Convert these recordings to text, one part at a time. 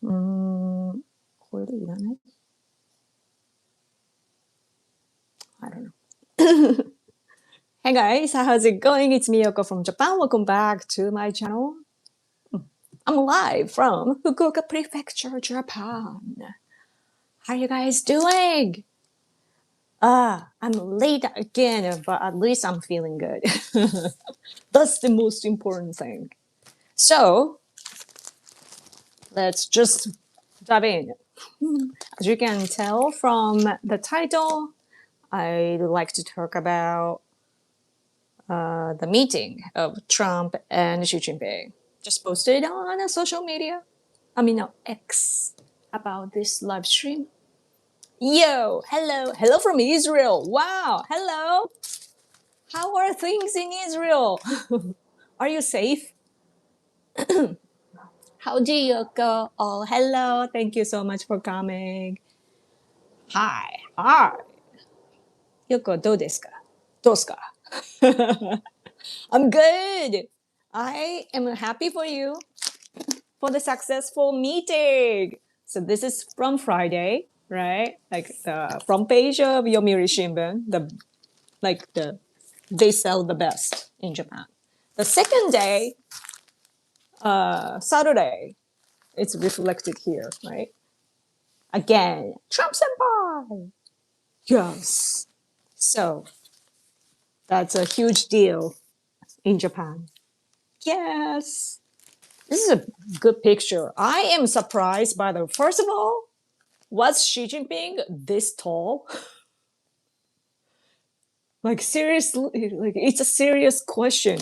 これでいらない? I don't know. Hey guys, how's it going? It's Miyoko from Japan. Welcome back to my channel. I'm live from Fukuoka Prefecture, Japan. How are you guys doing? I'm late again, but at least I'm feeling good. That's the most important thing. So, let's just dive in. As you can tell from the title, I'd like to talk about the meeting of Trump and Xi Jinping. Just posted on social media, X, about this live stream. Yo, hello from Israel. Wow, hello. How are things in Israel? Are you safe? How do you go? Oh, hello. Thank you so much for coming. Hi. Yoko, どうですか? どうですか? I'm good. I am happy for you for the successful meeting. So this is from Friday, right? Like the front page of Yomiuri Shimbun, they sell the best in Japan. The second day, Saturday, it's reflected here, right? Again, Trump senpai. Yes. So that's a huge deal in Japan. Yes. This is a good picture. I am surprised by first of all, was Xi Jinping this tall? Like seriously, like it's a serious question.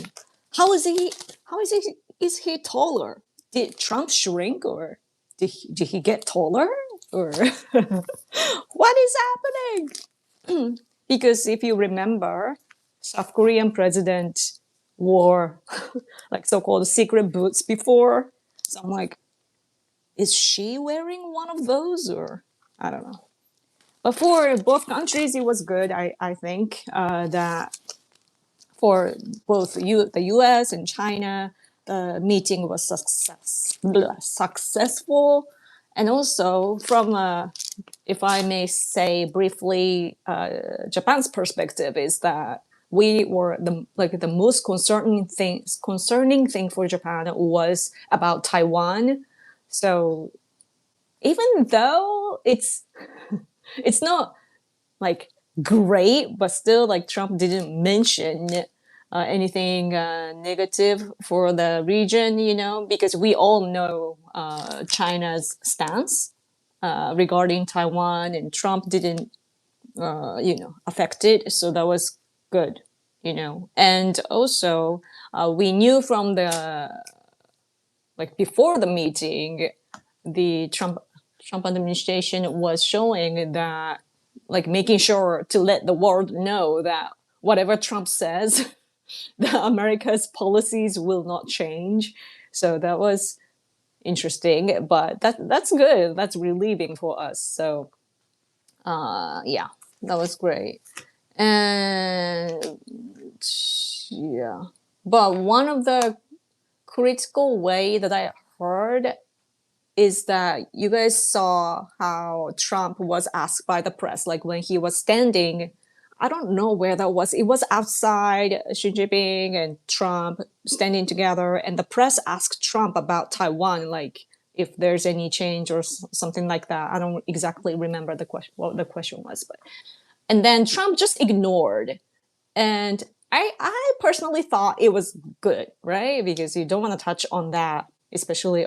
Is he taller? Did Trump shrink or did he get taller? Or what is happening? Because if you remember, South Korean president wore like so-called secret boots before. So I'm like, is she wearing one of those or I don't know. But for both countries, it was good. I think that for both the U.S. and China, the meeting was successful, and also from if I may say briefly, Japan's perspective is that we were the most concerning thing for Japan was about Taiwan. So even though it's not like great, but still like Trump didn't mention anything negative for the region, because we all know China's stance regarding Taiwan, and Trump didn't, affect it. So that was good, And also, we knew from before the meeting, the Trump administration was showing that making sure to let the world know that whatever Trump says, the America's policies will not change. So that was interesting, but that's good. That's relieving for us. So yeah, that was great. And yeah, but one of the critical way that I heard is that you guys saw how Trump was asked by the press, like when he was standing, I don't know where that was. It was outside, Xi Jinping and Trump standing together, and the press asked Trump about Taiwan, like if there's any change or something like that. I don't exactly remember what the question was, and then Trump just ignored. And I personally thought it was good, right? Because you don't want to touch on that, especially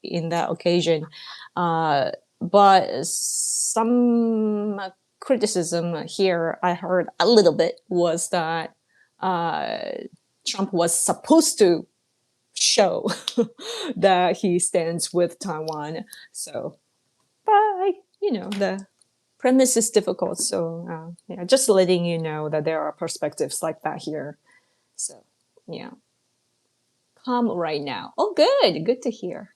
in that occasion. But some criticism here I heard a little bit was that Trump was supposed to show that he stands with Taiwan. So, but the premise is difficult. So yeah, just letting you know that there are perspectives like that here. So yeah, calm right now. Oh, good to hear.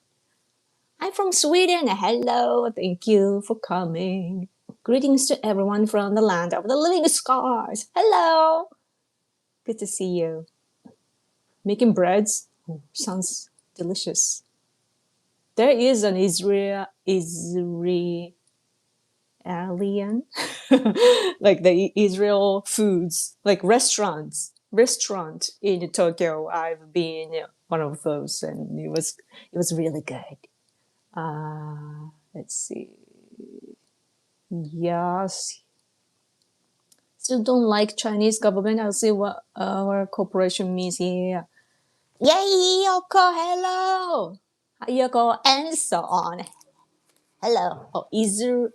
I'm from Sweden. Hello, thank you for coming. Greetings to everyone from the land of the living scars. Hello, good to see you. Making breads. Oh, sounds delicious. there is an Israeli alien, like the Israel foods, like restaurant in Tokyo. I've been one of those, and it was really good. Let's see. Yes, still don't like Chinese government. I'll see what our corporation means here. Yay, Yoko, hello. Yoko, and so on. Hello. Oh, Israeli.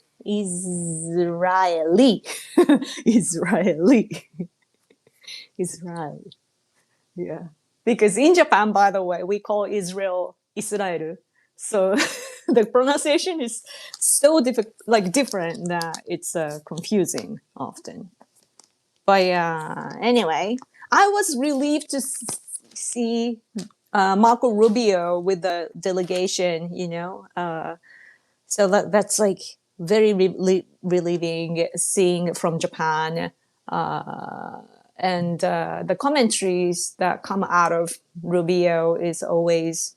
Israeli. Israel. Yeah. Because in Japan, by the way, we call Israel Israel. So the pronunciation is so like different that it's confusing often. But anyway, I was relieved to see Marco Rubio with the delegation, so that's like very relieving seeing from Japan. And the commentaries that come out of Rubio is always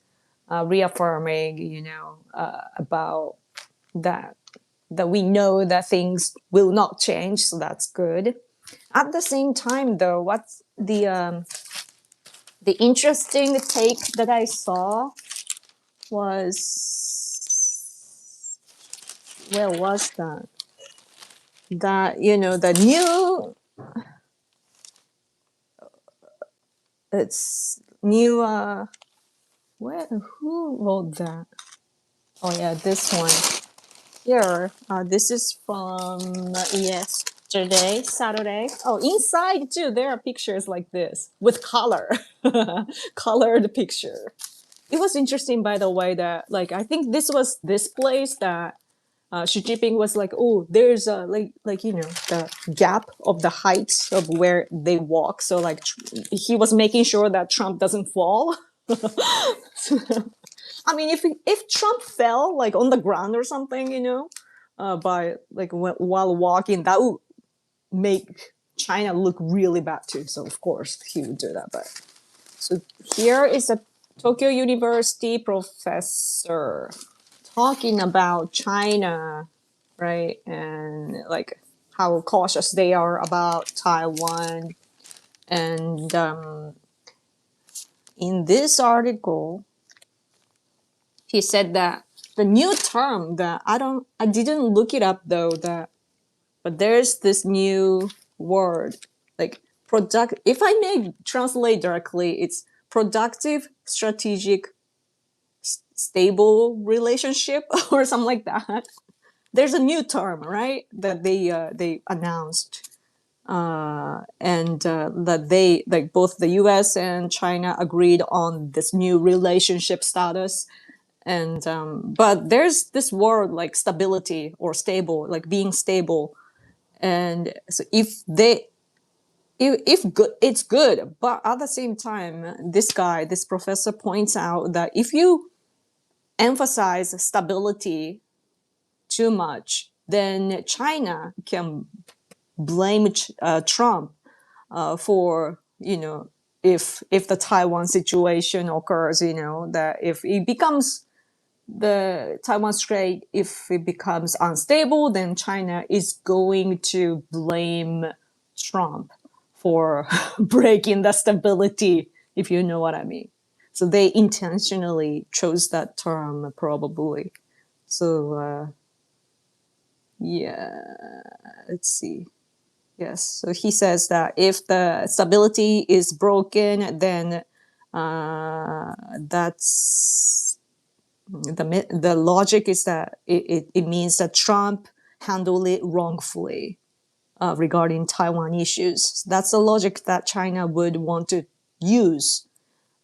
reaffirming, about that we know that things will not change, so that's good. At the same time, though, what's the interesting take that I saw was, where was that? That the new, it's new. Where, who wrote that? Oh yeah, this one here. This is from yesterday, Saturday. Oh, inside too, there are pictures like this with color, colored picture. It was interesting, by the way, that like I think this was this place that Xi Jinping was like, oh, there's a like the gap of the height of where they walk. So like he was making sure that Trump doesn't fall. I mean, if Trump fell like on the ground or something, by like while walking, that would make China look really bad too. So of course he would do that. But so here is a Tokyo University professor talking about China, right? And like how cautious they are about Taiwan. And in this article, he said that the new term that I didn't look it up though, but there's this new word like product. If I may translate directly, it's productive, strategic, stable relationship or something like that. There's a new term, right, that they announced, and that they like both the U.S. and China agreed on this new relationship status. And but there's this word like stability or stable, like being stable. And so if good, it's good, but at the same time, this professor points out that if you emphasize stability too much, then China can blame Trump for if the Taiwan situation occurs, that if it becomes the Taiwan Strait, if it becomes unstable, then China is going to blame Trump for breaking the stability, if you know what I mean. So they intentionally chose that term, probably. So yeah, let's see. Yes. So he says that if the stability is broken, then that's the logic is that it means that Trump handled it wrongfully regarding Taiwan issues. That's the logic that China would want to use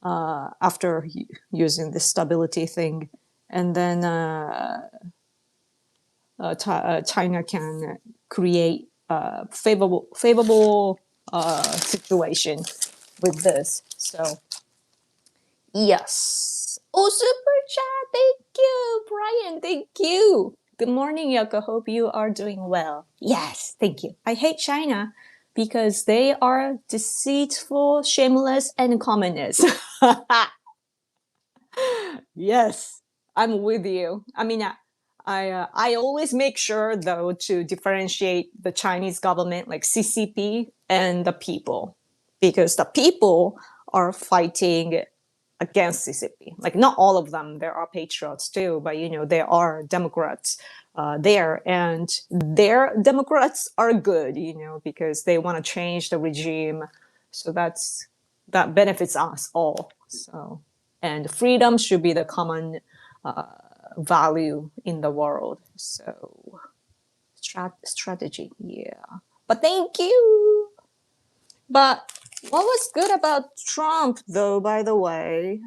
after using the stability thing. And then China can create a favorable situation with this. So yes. Oh, super chat! Thank you, Brian. Thank you. Good morning, Yoko. Hope you are doing well. Yes, thank you. I hate China because they are deceitful, shameless, and communist. Yes, I'm with you. I mean, I always make sure though to differentiate the Chinese government, like CCP, and the people, because the people are fighting against CCP. Like not all of them. There are patriots too, but there are Democrats there, and their Democrats are good, because they want to change the regime. So that benefits us all. So, and freedom should be the common value in the world. So strategy, yeah. But thank you. But what was good about Trump, though, by the way?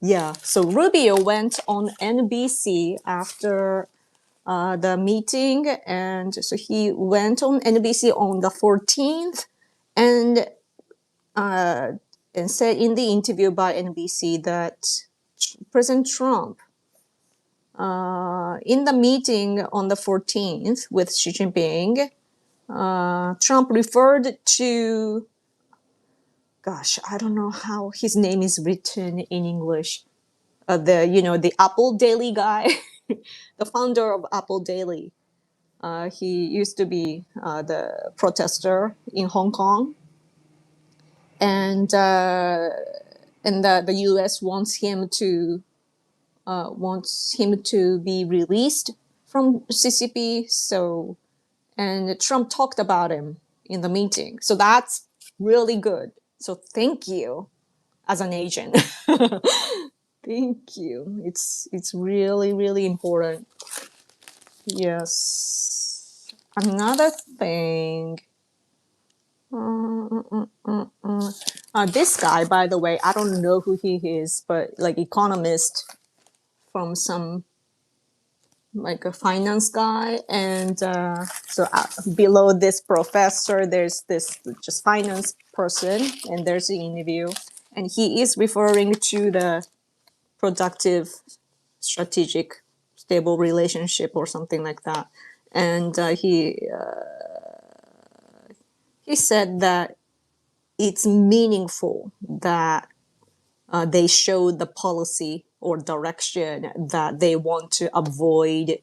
Yeah, so Rubio went on NBC after the meeting, and so he went on NBC on the 14th, and and said in the interview by NBC that President Trump, in the meeting on the 14th with Xi Jinping, Trump referred to, gosh, I don't know how his name is written in English. The Apple Daily guy, the founder of Apple Daily. He used to be the protester in Hong Kong, and the U.S. wants him to be released from CCP. So, and Trump talked about him in the meeting. So that's really good. So thank you as an agent. Thank you. It's really, really important. Yes. Another thing. This guy, by the way, I don't know who he is, but like economist from some like a finance guy, and so below this professor, there's this just finance person, and there's the interview, and he is referring to the productive, strategic, stable relationship or something like that, and he said that it's meaningful that they show the policy or direction that they want to avoid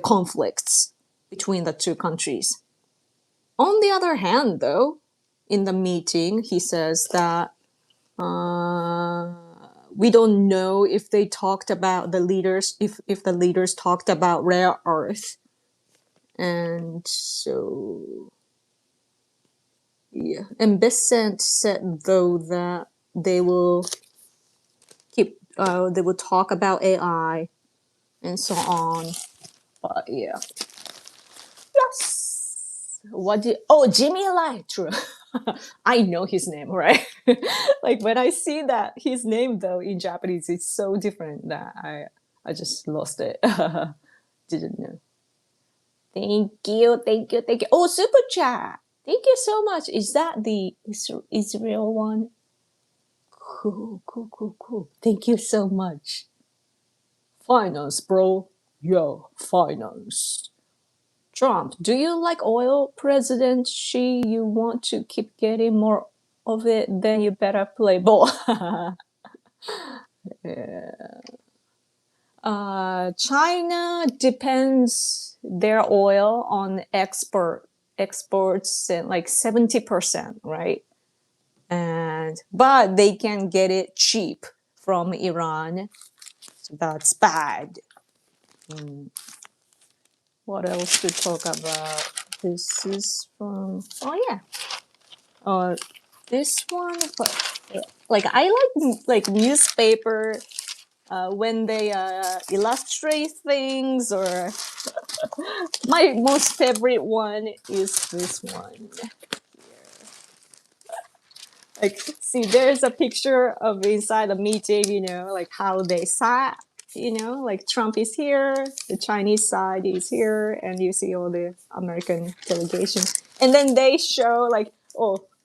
conflicts between the two countries. On the other hand, though, in the meeting, he says that we don't know if they talked about the leaders, if the leaders talked about rare earth. And so, yeah. And Besant said, though, that they will they will talk about AI and so on. But yeah. Yes. Jimmy Lai, true. I know his name, right? Like when I see that his name though in Japanese, it's so different that I just lost it. Didn't know. Thank you, thank you, thank you. Oh, super chat. Thank you so much. Is that the Israel one? Cool, cool, cool, cool. Thank you so much. Finance, bro. Yo, finance. Trump, do you like oil, President Xi? You want to keep getting more of it, then you better play ball. Yeah. China depends their oil on exports and like 70%, right? But they can get it cheap from Iran. So that's bad. What else to talk about? This is from this one, but like I like newspaper when they illustrate things, or my most favorite one is this one. Like, see, there's a picture of inside the meeting, like how they sat, like Trump is here, the Chinese side is here, and you see all the American delegation. And then they show like,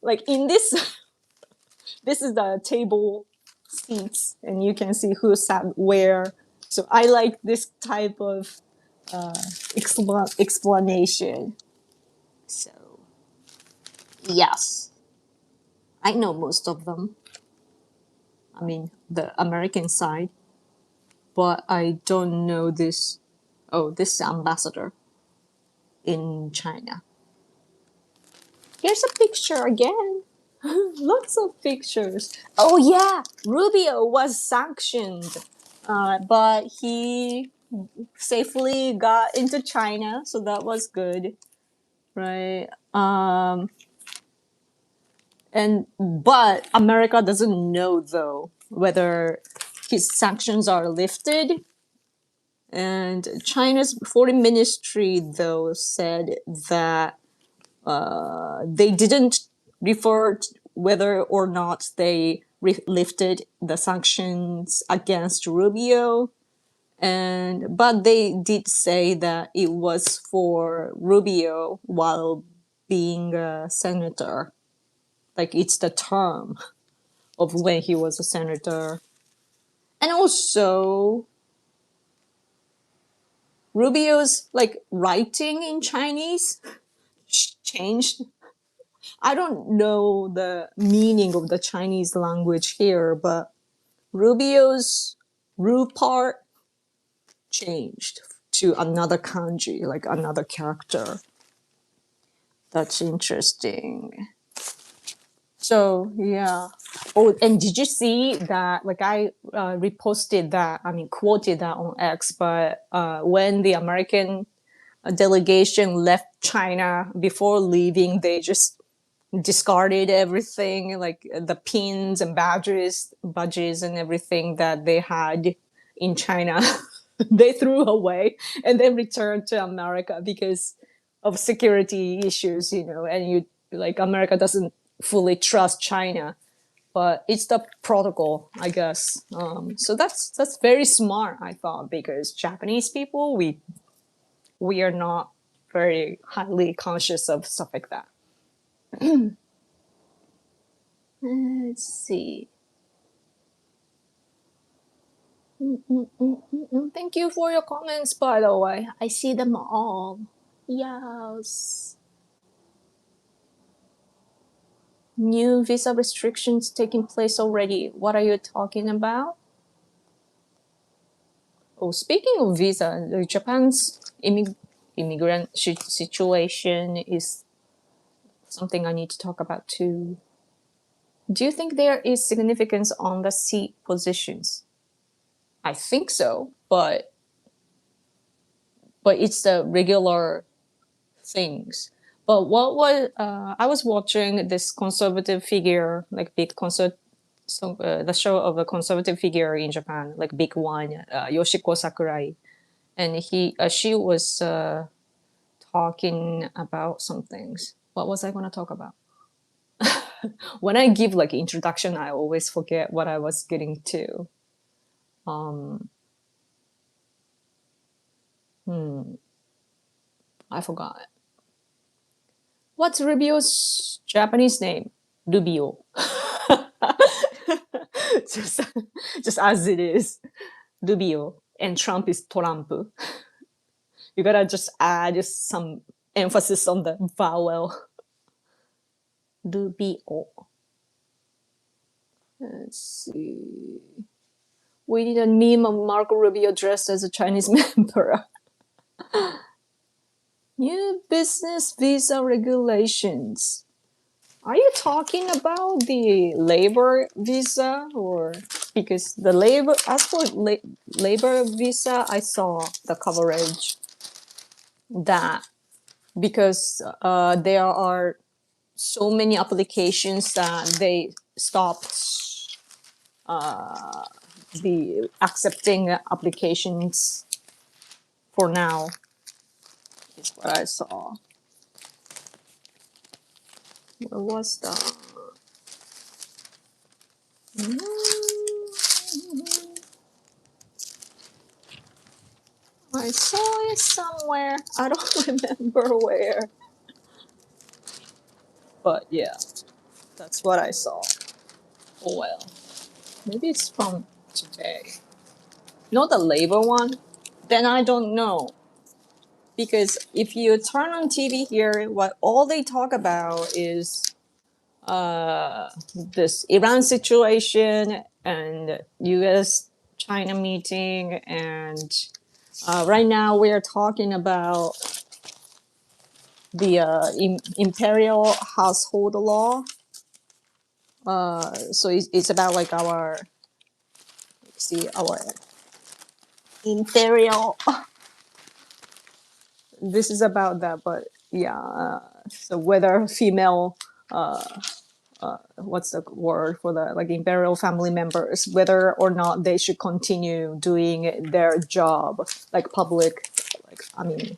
like in this, this is the table seats, and you can see who sat where. So I like this type of explanation. So, yes. I know most of them. I mean, the American side, but I don't know this. Oh, this ambassador in China. Here's a picture again. Lots of pictures. Oh yeah, Rubio was sanctioned, but he safely got into China, so that was good, right? And but America doesn't know though whether his sanctions are lifted. And China's foreign ministry though said that they didn't refer to whether or not they lifted the sanctions against Rubio, and but they did say that it was for Rubio while being a senator, like it's the term of when he was a senator. And also Rubio's like writing in Chinese changed. I don't know the meaning of the Chinese language here, but Rubio's Ru part changed to another kanji, like another character. That's interesting. So yeah. Oh, and did you see that? Like I reposted that. I mean, quoted that on X. But when the American delegation left China before leaving, they just discarded everything, like the pins and badges and everything that they had in China. They threw away and then returned to America because of security issues, you know. And you like America doesn't fully trust China, but it's the protocol, I guess. So that's very smart, I thought, because Japanese people we are not very highly conscious of stuff like that. Let's see. Thank you for your comments, by the way. I see them all. Yes. New visa restrictions taking place already. What are you talking about? Oh, speaking of visa, Japan's immigrant situation is something I need to talk about too. Do you think there is significance on the seat positions? I think so, but it's the regular things. But what was I was watching this conservative figure, like big concert, so the show of a conservative figure in Japan, like big one, Yoshiko Sakurai, and she was talking about some things. What was I going to talk about? When I give like introduction, I always forget what I was getting to. I forgot. What's Rubio's Japanese name? Rubio. just, just as it is. Rubio. And Trump is Trump. You gotta just add some emphasis on the vowel. Rubio. Let's see. We need a meme of Marco Rubio dressed as a Chinese member. New business visa regulations. Are you talking about the labor visa or because the labor as for labor visa I saw the coverage that because there are so many applications that they stopped the accepting applications for now is what I saw. Where was the I saw it somewhere. I don't remember where. But yeah, that's what I saw. Oh well. Maybe it's from today. Not the labor one? Then I don't know. Because if you turn on TV here, what all they talk about is this Iran situation and U.S. China meeting, and right now we are talking about the imperial household law. So it's about like our see our imperial. This is about that, but yeah. So whether female what's the word for the like imperial family members, whether or not they should continue doing their job, like public, like I mean,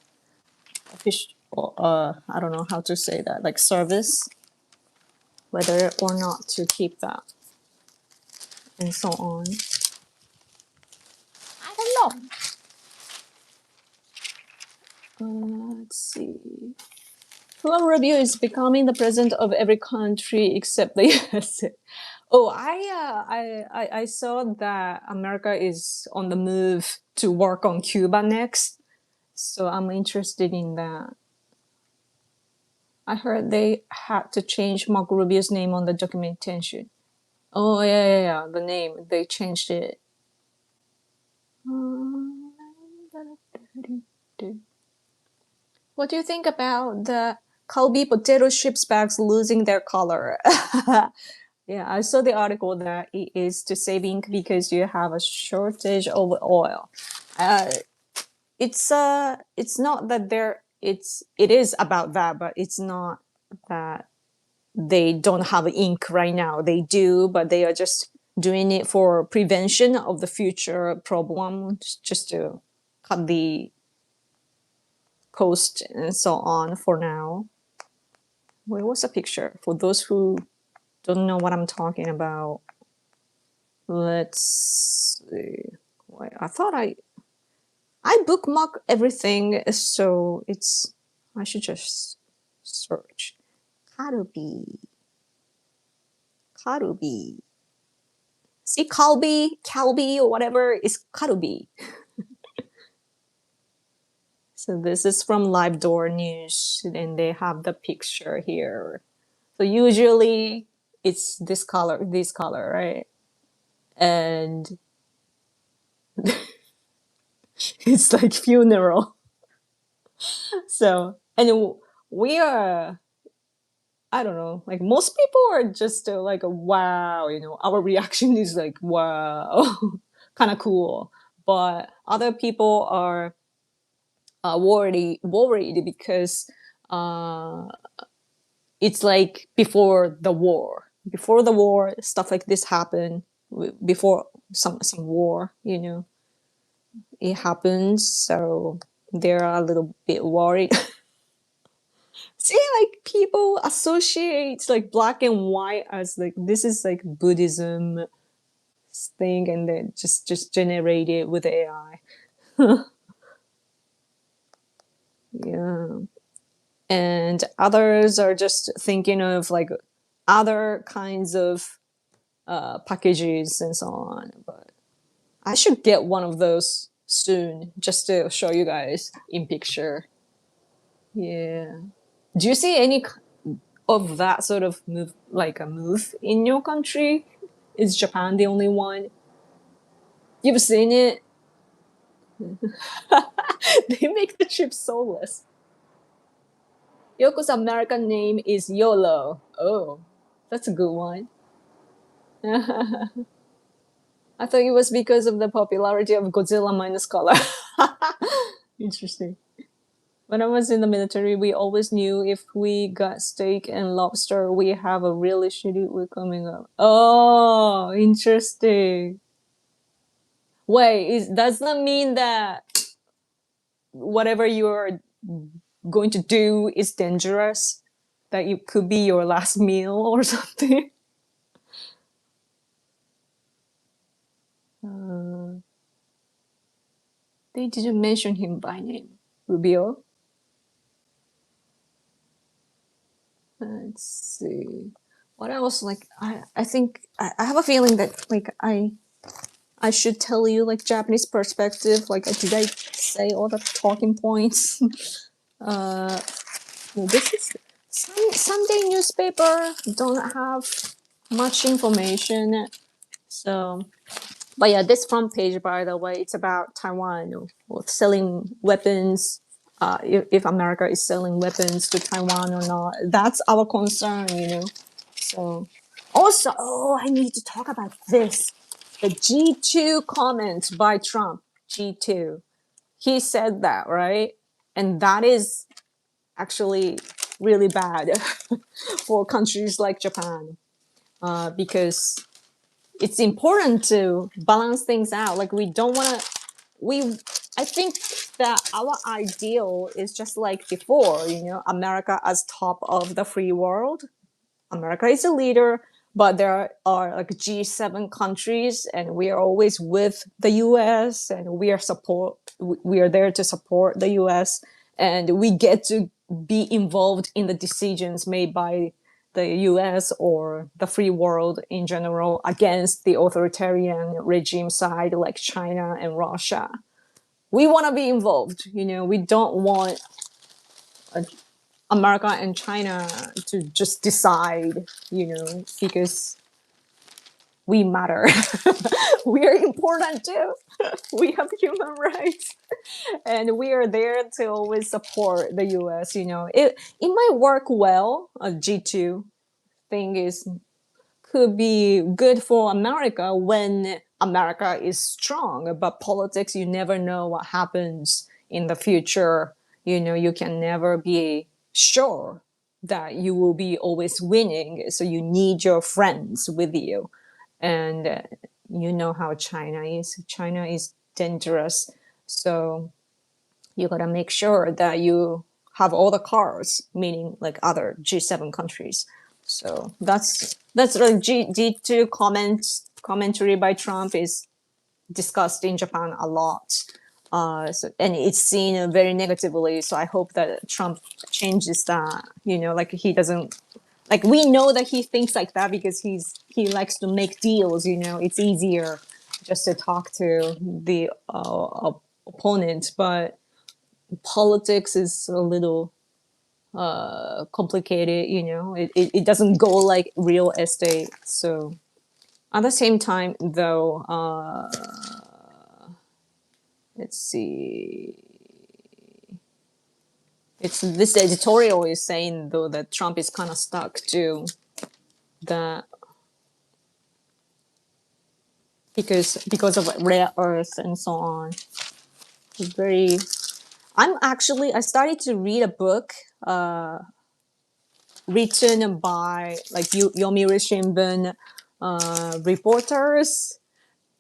official. I don't know how to say that, like service, whether or not to keep that, and so on. I don't know. Let's see. Well, Rubio is becoming the president of every country except the USA. Oh, I saw that America is on the move to work on Cuba next, so I'm interested in that. I heard they had to change Marco Rubio's name on the documentation. Oh yeah, the name they changed it. What do you think about the Calbee potato chips bags losing their color? Yeah, I saw the article that it is to save ink because you have a shortage of oil. Uh, it's not that it is about that, but it's not that they don't have ink right now. They do, but they are just doing it for prevention of the future problem, just to cut the cost and so on for now. Where was the picture? For those who don't know what I'm talking about, let's see. Wait, I thought I bookmark everything, so it's I should just search. Karubi. Karubi. See Calbee or whatever is Karubi. So this is from Live Door News, and they have the picture here. So usually it's this color, right? And it's like funeral. So, and we are, I don't know, like most people are just like, wow, our reaction is like, wow, kind of cool. But other people are worried because uh, it's like before the war, stuff like this happened, before some war, it happens. So they're a little bit worried. See, like people associate like black and white as like this is like Buddhism thing, and then just generate it with AI. Yeah, and others are just thinking of like other kinds of packages and so on. But I should get one of those soon, just to show you guys in picture. Yeah. Do you see any of that sort of move, like a move in your country? Is Japan the only one? You've seen it? They make the chip soulless. Yoko's American name is YOLO. Oh, that's a good one. I thought it was because of the popularity of Godzilla minus color. Interesting. When I was in the military, we always knew if we got steak and lobster, we have a really shitty week coming up. Oh, interesting. Wait, does that mean that whatever you're going to do is dangerous? That it could be your last meal or something? Uh, they didn't mention him by name. Rubio? Let's see. What else? Like, I think, I have a feeling that, like, I should tell you, like, Japanese perspective. Like, did I say all the talking points? Well, this is Sunday newspaper don't have much information. So, but yeah, this front page, by the way, it's about Taiwan selling weapons. If America is selling weapons to Taiwan or not, that's our concern. So, also, I need to talk about this. The G2 comment by Trump. G2. He said that, right? And that is actually really bad for countries like Japan, because it's important to balance things out. Like we don't want to. I think that our ideal is just like before. America as top of the free world. America is a leader, but there are like G7 countries, and we are always with the U.S. and We are there to support the U.S. and we get to be involved in the decisions made by the U.S. or the free world in general against the authoritarian regime side like China and Russia. We want to be involved. We don't want America and China to just decide, because we matter. We are important too. We have human rights, and we are there to always support the U.S. It might work well. A G2 thing could be good for America when America is strong, but politics, you never know what happens in the future. You can never be sure that you will be always winning. So you need your friends with you. And you know how China is. China is dangerous. So you got to make sure that you have all the cards, meaning like other G7 countries. So that's really G2 commentary by Trump is discussed in Japan a lot. And it's seen very negatively. So I hope that Trump changes that. Like he doesn't, like we know that he thinks like that because he likes to make deals. It's easier just to talk to the opponent, but politics is a little complicated. It doesn't go like real estate. So at the same time, though, let's see. It's this editorial is saying though that Trump is kind of stuck to that because of rare earth and so on. It's very. I started to read a book written by like Yomiuri Shimbun reporters,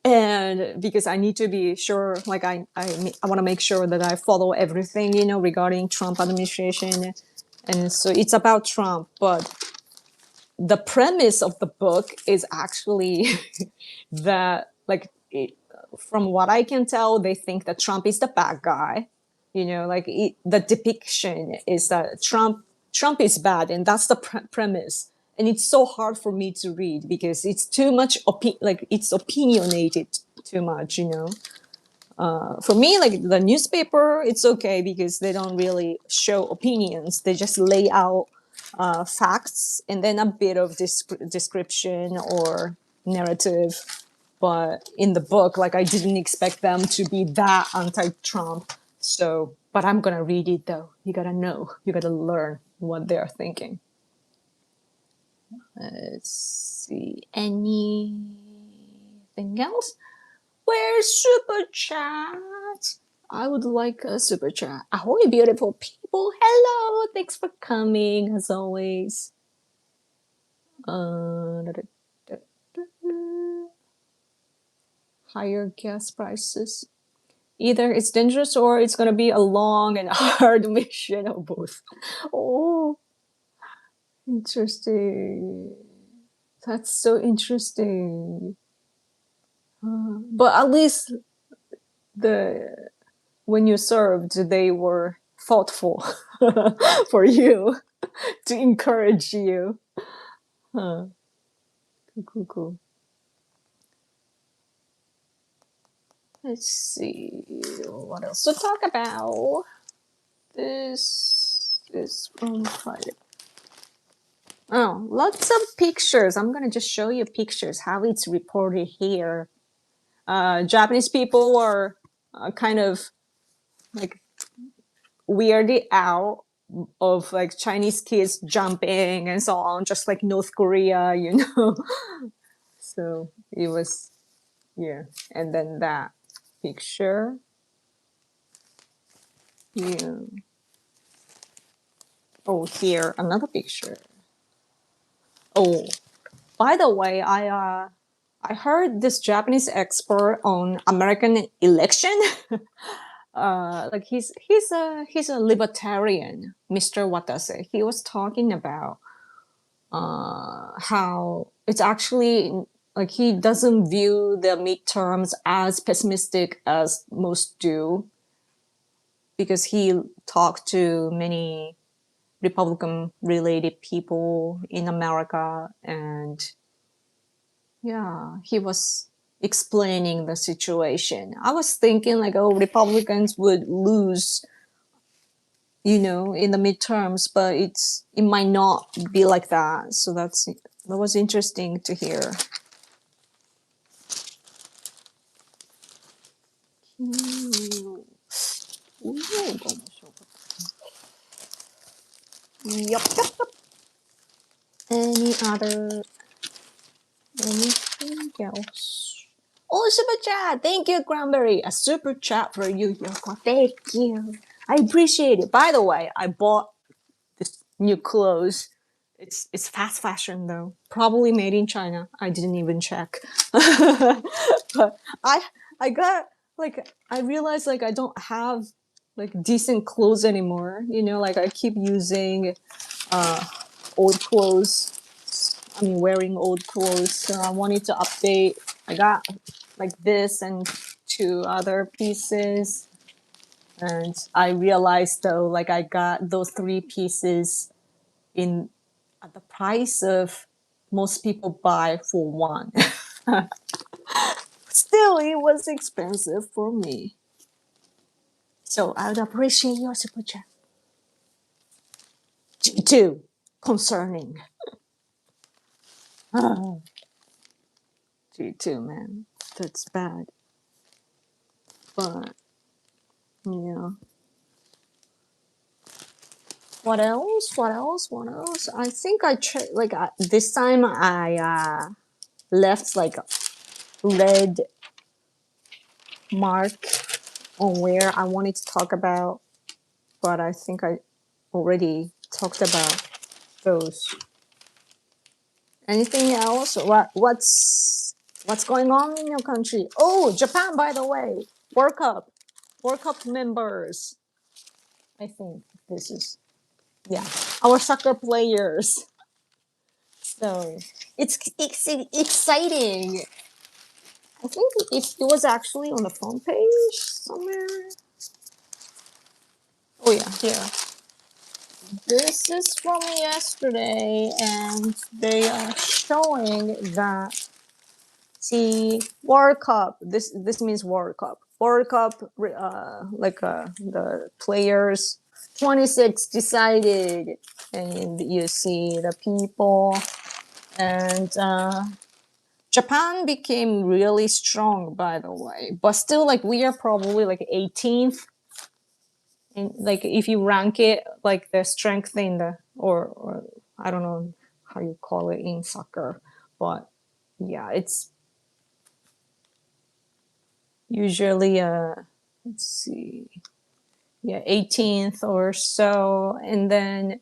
and because I need to be sure, like I want to make sure that I follow everything regarding Trump administration, and so it's about Trump, but the premise of the book is actually that from what I can tell, they think that Trump is the bad guy. The depiction is that Trump is bad, and that's the premise. And it's so hard for me to read because it's too much it's opinionated too much. For me, like the newspaper, it's okay because they don't really show opinions. They just lay out facts and then a bit of description or narrative. But in the book, like I didn't expect them to be that anti-Trump. So, but I'm gonna read it though. You gotta know, you gotta learn what they're thinking. Let's see, anything else? Where's super chat? I would like a super chat. Ahoy, beautiful people! Hello, thanks for coming as always. Higher gas prices. Either it's dangerous or it's gonna be a long and hard mission, or both. Oh, interesting. That's so interesting. But at least when you served, they were thoughtful for you to encourage you. Huh. Cool. Let's see what else to talk about. This is from Friday. Oh, lots of pictures. I'm gonna just show you pictures how it's reported here. Japanese people were kind of like weirded out of like Chinese kids jumping and so on, just like North Korea, you know. So it was, yeah. And then that picture, yeah. Oh, here another picture. Oh, by the way, I heard this Japanese expert on American election. Like he's a libertarian, Mr. Watase. He was talking about how it's actually like he doesn't view the midterms as pessimistic as most do because he talked to many Republican related people in America, and yeah, he was explaining the situation. I was thinking like, oh, Republicans would lose, in the midterms, but it might not be like that. So that was interesting to hear. Yup, yup, yup. Any other anything else? Oh, super chat! Thank you, Cranberry. A super chat for you, Yoko. Thank you. I appreciate it. By the way, I bought this new clothes. It's fast fashion though. Probably made in China. I didn't even check. But I got like I realized like I don't have like decent clothes anymore. Like I keep using old clothes. I mean wearing old clothes. So I wanted to update. I got like this and two other pieces. And I realized though, like I got those three pieces in at the price of most people buy for one. Still, it was expensive for me. So I would appreciate your super chat. G2, concerning. G2, man. That's bad. But, yeah. What else? What else? What else? I think this time I left like a red mark on where I wanted to talk about, but I think I already talked about those. Anything else? What's going on in your country? Oh, Japan, by the way, World Cup members. I think this is yeah, our soccer players. So it's exciting. I think it was actually on the front page somewhere. Oh yeah, here. This is from yesterday, and they are showing that the World Cup. This means World Cup. World Cup, the players. 26 decided, and you see the people, and Japan became really strong, by the way. But still, like we are probably like 18th. And like if you rank it like the strength in the or I don't know how you call it in soccer, but yeah, it's usually let's see, yeah, 18th or so. And then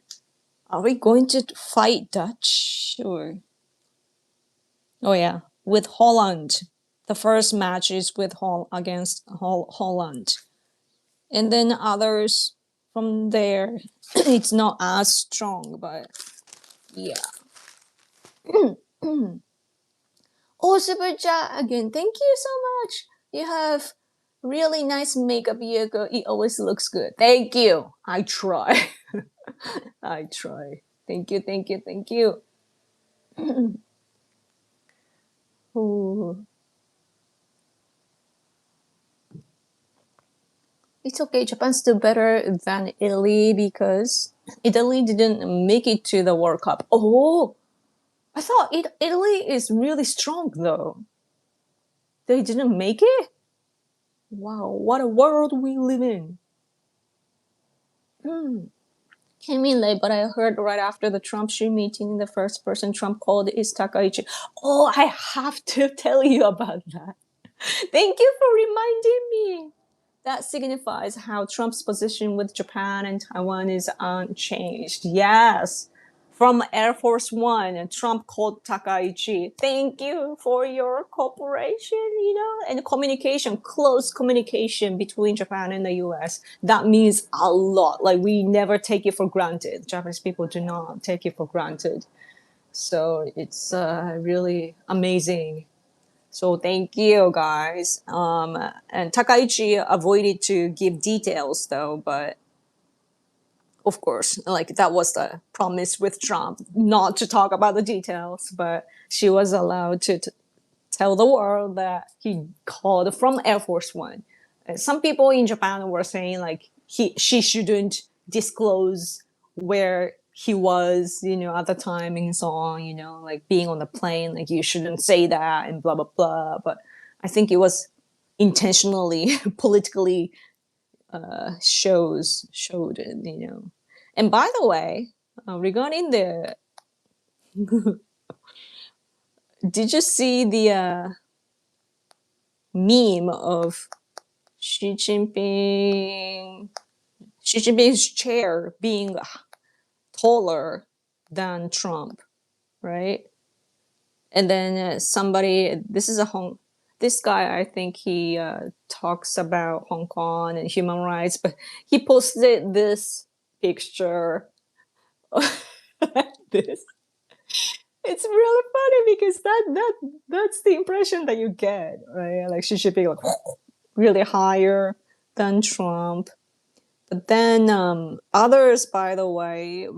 are we going to fight Dutch or oh yeah, with Holland? The first match is with against Holland, and then others from there. It's not as strong, but yeah. Oh, super chat again. Thank you so much. You have really nice makeup, Yoko. It always looks good. Thank you. I try. I try. Thank you, thank you, thank you. Ooh. It's okay. Japan's still better than Italy because Italy didn't make it to the World Cup. Oh, I thought Italy is really strong though. They didn't make it? Wow, what a world we live in. Hmm. Came in late, but I heard right after the Trump Xi meeting, the first person Trump called is Takaichi. Oh, I have to tell you about that. Thank you for reminding me. That signifies how Trump's position with Japan and Taiwan is unchanged. Yes. From Air Force One, Trump called Takaichi. Thank you for your cooperation, and communication, close communication between Japan and the US. That means a lot. Like, we never take it for granted. Japanese people do not take it for granted. So it's really amazing. So thank you, guys. And Takaichi avoided to give details though, but of course, like that was the promise with Trump, not to talk about the details, but she was allowed to tell the world that he called from Air Force One. Some people in Japan were saying like she shouldn't disclose where he was, at the time and so on, like being on the plane, like you shouldn't say that and blah blah blah. But I think it was intentionally politically showed it. And by the way, regarding the, did you see the meme of Xi Jinping, Xi Jinping's chair being taller than Trump, right? And then this is this guy, I think he talks about Hong Kong and human rights, but he posted this picture like this. It's really funny because that's the impression that you get, right? Like she should be like really higher than Trump. But then others, by the way,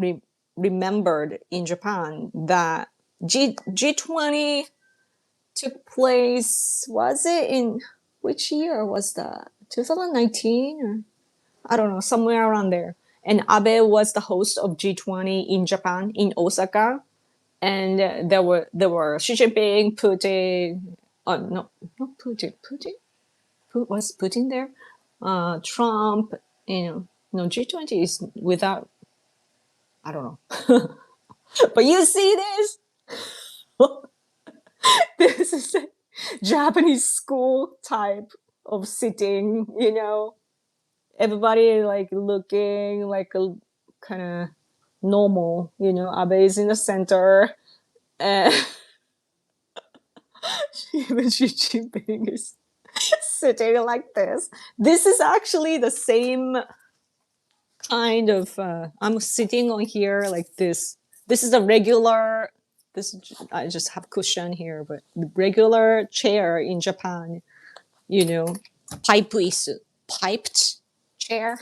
remembered in Japan that G20 took place. Was it in which year was that? 2019 or I don't know, somewhere around there. And Abe was the host of G20 in Japan in Osaka, and there were Xi Jinping, Putin, no, not Putin, was Putin there? Trump, no, G20 is without, I don't know. But you see this? This is a Japanese school type of sitting. Everybody like looking like a kind of normal, Abe is in the center, and even Xi Jinping is sitting like this. This is actually the same kind of. I'm sitting on here like this. This is a regular. This I just have cushion here, but the regular chair in Japan, you know, piped chair,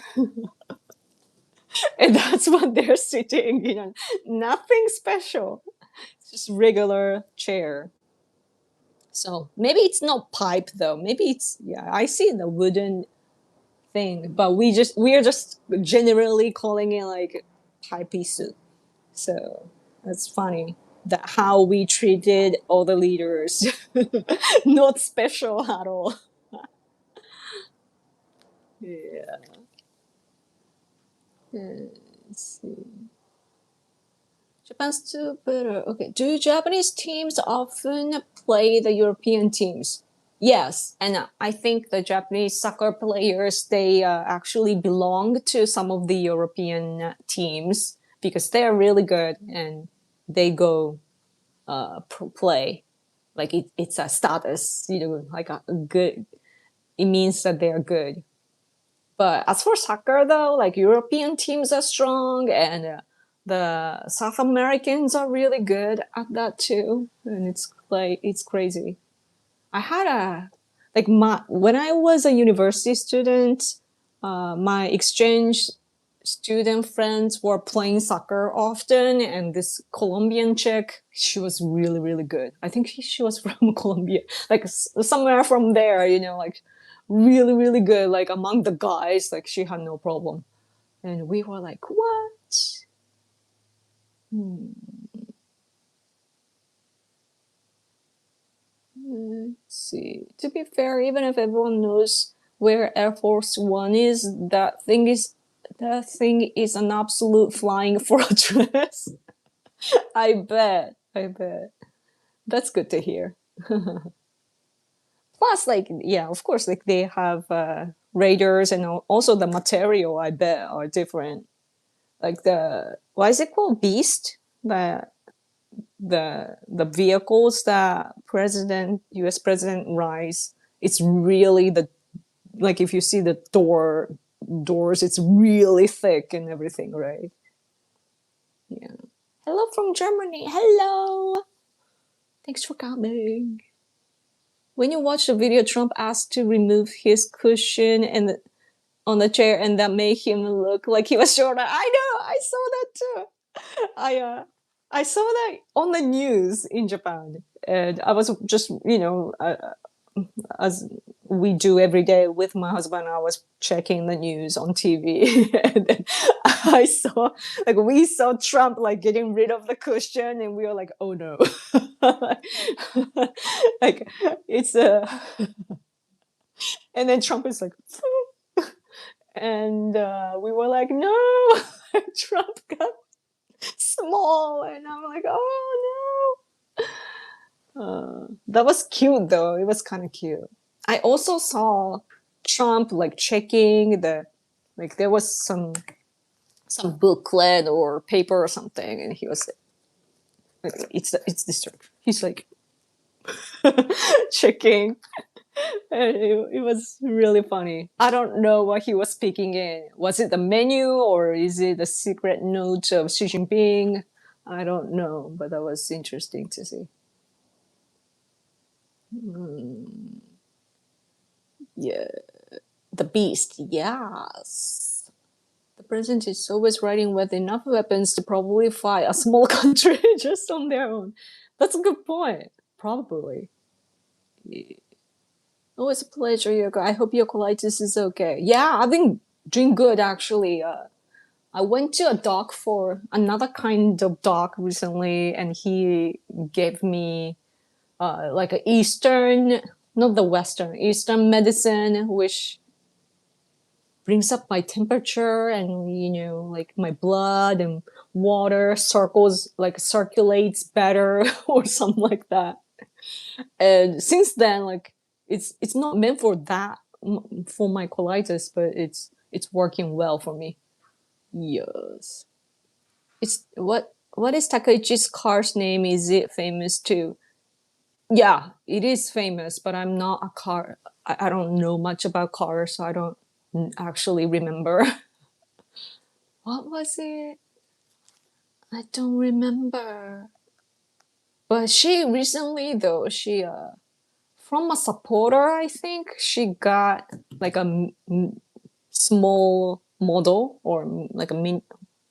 and that's what they're sitting. Nothing special. It's just regular chair. So maybe it's not pipe though. Maybe it's, yeah. I see the wooden thing, but we are just generally calling it like paipisu. So that's funny that how we treated all the leaders, not special at all. Yeah. Let's see. Japan's too better. Okay. Do Japanese teams often play the European teams? Yes, and I think the Japanese soccer players they actually belong to some of the European teams because they are really good and they go play. Like it's a status, like a good. It means that they are good. But as for soccer, though, like European teams are strong and the South Americans are really good at that too, and it's crazy. I had a like my when I was a university student, my exchange student friends were playing soccer often, and this Colombian chick, she was really really good. I think she was from Colombia, like somewhere from there, like really really good. Like among the guys, like she had no problem, and we were like, what? Hmm. Let's see. To be fair, even if everyone knows where Air Force One is, that thing is an absolute flying fortress. I bet. I bet. That's good to hear. Plus, like, yeah, of course, like they have radars and also the material. I bet are different. Like the what is it called? Beast. The vehicles that U.S. President rides. It's really the like if you see the doors, it's really thick and everything, right? Yeah. Hello from Germany. Hello. Thanks for coming. When you watch the video, Trump asked to remove his cushion and on the chair, and that made him look like he was shorter. I know. I saw that too. I saw that on the news in Japan, and I was just as we do every day with my husband, I was checking the news on TV, and then I saw we saw Trump like getting rid of the cushion, and we were like, oh no, like it's a, and then Trump is like, and we were like, no, Trump got small, and I'm like, oh no. That was cute though. It was kind of cute. I also saw Trump like checking the like there was some booklet or paper or something, and he was like, it's this. He's like checking, and it was really funny. I don't know what he was speaking in. Was it the menu or is it the secret note of Xi Jinping? I don't know, but that was interesting to see. Mm, yeah. The beast, yes. The president is always riding with enough weapons to probably fight a small country just on their own. That's a good point. Probably. Yeah. Always a pleasure, Yoko. I hope your colitis is okay. Yeah, I've been doing good actually. I went to a doc for another kind of doc recently, and he gave me like a Eastern, not the Western, Eastern medicine, which brings up my temperature and like my blood and water circulates better or something like that. And since then, like it's not meant for that for my colitis, but it's working well for me. Yes. It's what is Takaichi's car's name? Is it famous too? Yeah, it is famous, but I'm not a car. I don't know much about cars, so I don't actually remember. What was it? I don't remember. But she recently, though, she from a supporter, I think she got like a small model or like a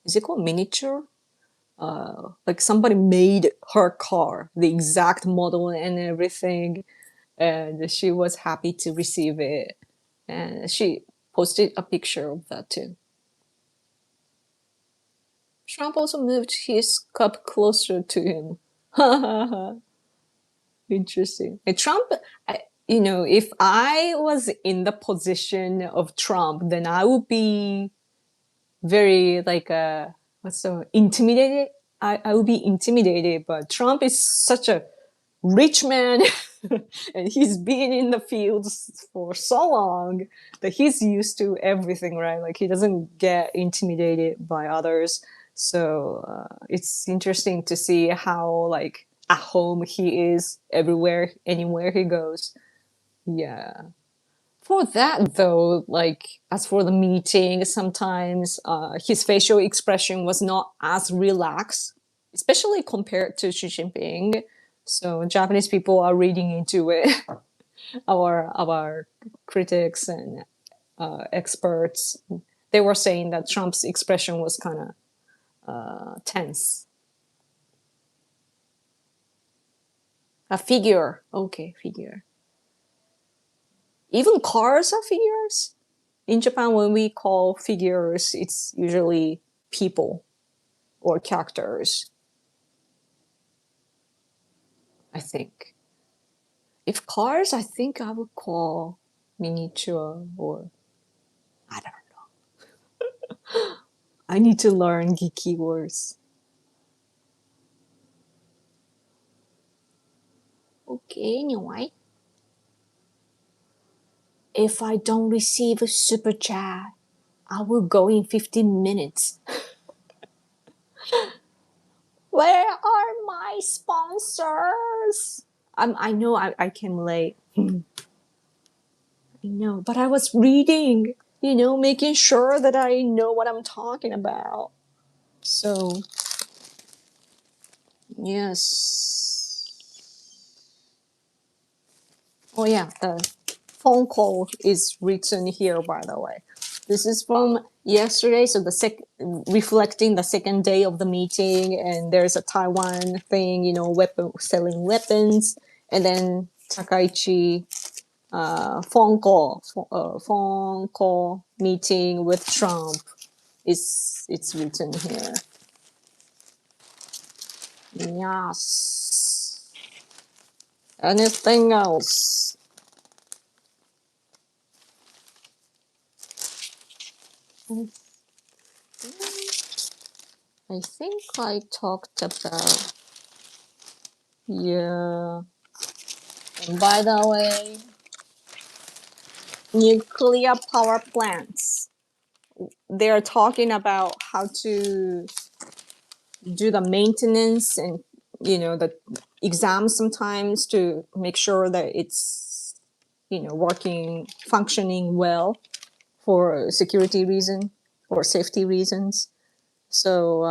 is it called miniature? Like somebody made her car, the exact model and everything, and she was happy to receive it, and she posted a picture of that too. Trump also moved his cup closer to him. Interesting. Trump, if I was in the position of Trump, then I would be very like what's so intimidated. I would be intimidated, but Trump is such a rich man and he's been in the fields for so long that he's used to everything, right? Like he doesn't get intimidated by others. So it's interesting to see how like at home he is everywhere, anywhere he goes. Yeah. For that though, like as for the meeting, sometimes his facial expression was not as relaxed, especially compared to Xi Jinping. So Japanese people are reading into it. Our critics and experts, they were saying that Trump's expression was kind of tense. A figure, okay, figure. Even cars are figures. In Japan, when we call figures, it's usually people. or characters, I think. If cars, I think I would call miniature or I don't know. I need to learn geeky words. Okay, anyway. If I don't receive a super chat, I will go in 15 minutes. Where are my sponsors? I know I came late. I know, but I was reading, making sure that I know what I'm talking about. So, yes. Oh, yeah, the phone call is written here, by the way. This is from yesterday, so reflecting the second day of the meeting, and there's a Taiwan thing, selling weapons, and then Takaichi phone call meeting with Trump. It's written here. Yes. Anything else? I think I talked about, yeah. And by the way, nuclear power plants. They're talking about how to do the maintenance and the exams sometimes to make sure that it's working, functioning well for security reason or safety reasons. So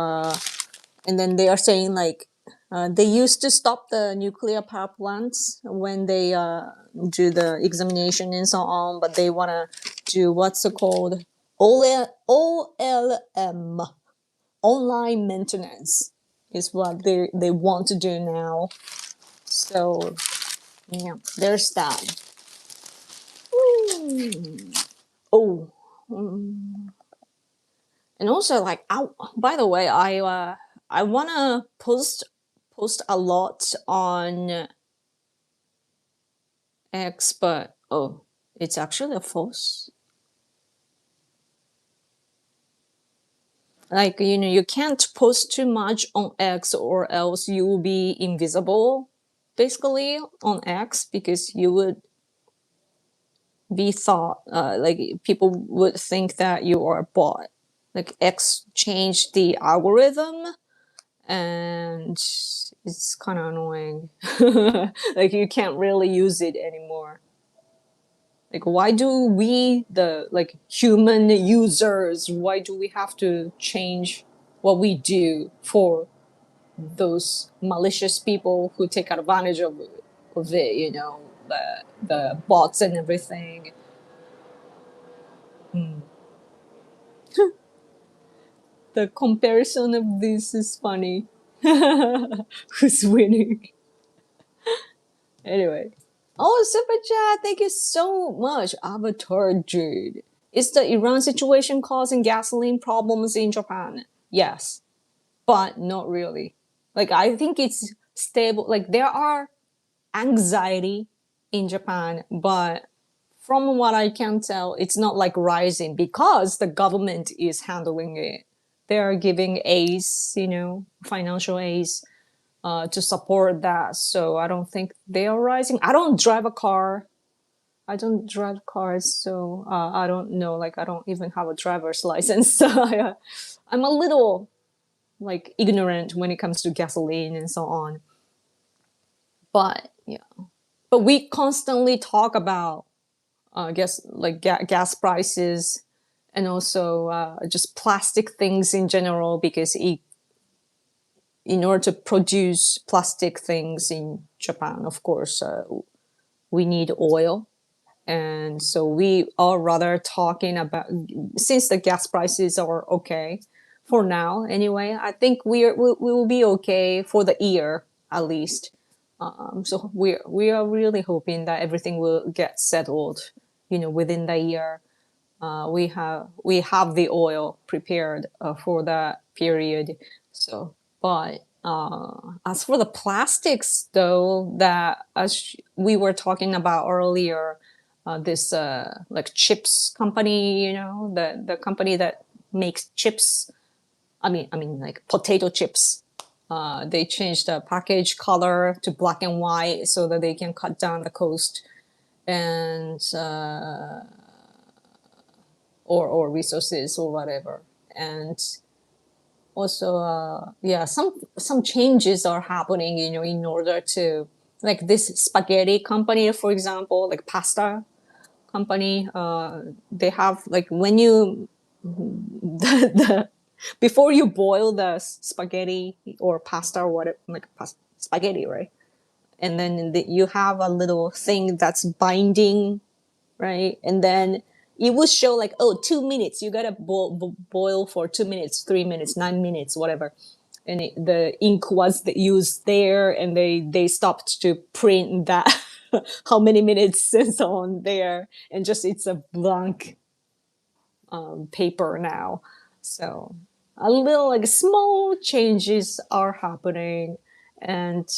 and then they are saying like they used to stop the nuclear power plants when they do the examination and so on, but they want to do what's it called, OLM, online maintenance, is what they want to do now. So yeah, there's that. Oh, and also like, by the way, I wanna post a lot on X, but it's actually a false. Like you can't post too much on X or else you will be invisible, basically on X, because you would be thought like people would think that you are a bot. Like X changed the algorithm and it's kind of annoying. Like you can't really use it anymore. Like why do we, the like human users, why do we have to change what we do for those malicious people who take advantage of it, the bots and everything. The comparison of this is funny. Who's winning? Anyway. Oh, super chat! Thank you so much, Avatar Dude. Is the Iran situation causing gasoline problems in Japan? Yes, but not really. Like I think it's stable. Like there are anxiety in Japan, but from what I can tell, it's not like rising because the government is handling it. They are giving aids, financial aids to support that. So I don't think they are rising. I don't drive a car. I don't drive cars, so I don't know. Like I don't even have a driver's license. So I'm a little like ignorant when it comes to gasoline and so on. But yeah, but we constantly talk about guess like gas prices and also just plastic things in general because in order to produce plastic things in Japan, of course, we need oil. And so we are rather talking about, since the gas prices are okay for now anyway, I think we will be okay for the year at least. So we are really hoping that everything will get settled, within the year. We have the oil prepared for that period. So, but as for the plastics, though, that as we were talking about earlier, this like chips company, the company that makes chips. I mean, like potato chips. They changed the package color to black and white so that they can cut down the cost and or resources or whatever. And also yeah, some changes are happening, in order to, like this spaghetti company, for example, like pasta company, they have, like, when you the before you boil the spaghetti or pasta or whatever, like spaghetti, right? And then you have a little thing that's binding, right? And then it will show like, oh, 2 minutes. You gotta boil for 2 minutes, 3 minutes, 9 minutes, whatever. And the ink was used there, and they stopped to print that how many minutes and so on there, and just it's a blank paper now. So a little, like, small changes are happening, and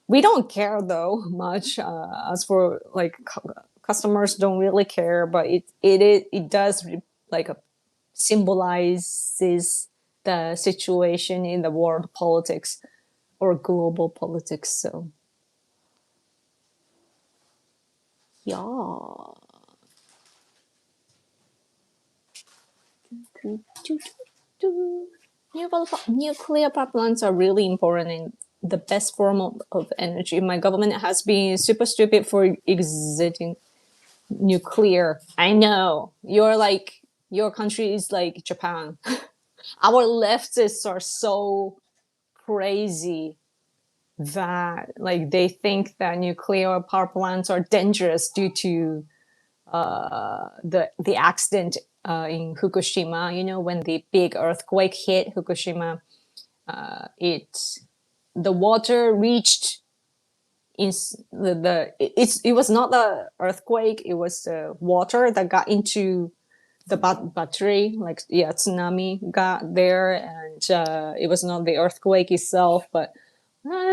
we don't care though much, as for like customers don't really care, but it does, like, symbolizes the situation in the world politics or global politics. So yeah. Nuclear power plants are really important in the best form of energy. My government has been super stupid for exiting nuclear. I know. Your country is like Japan. Our leftists are so crazy that, like, they think that nuclear power plants are dangerous due to the accident in Fukushima. When the big earthquake hit Fukushima, it the water reached in it was not the earthquake, it was the water that got into the battery, like, yeah, tsunami got there, and it was not the earthquake itself, but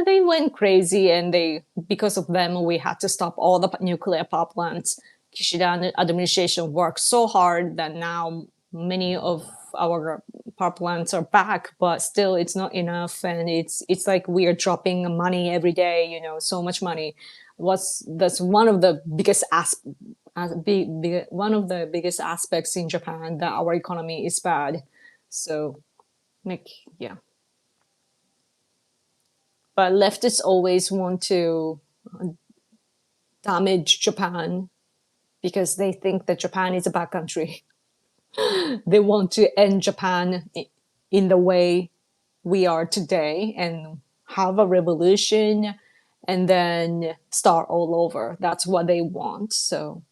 they went crazy, and because of them, we had to stop all the nuclear power plants. Kishida administration worked so hard that now many of our power plants are back, but still it's not enough, and it's like we are dropping money every day. So much money. That's one of the biggest one of the biggest aspects in Japan, that our economy is bad. So, like, yeah. But leftists always want to damage Japan because they think that Japan is a bad country. They want to end Japan in the way we are today and have a revolution and then start all over. That's what they want. So,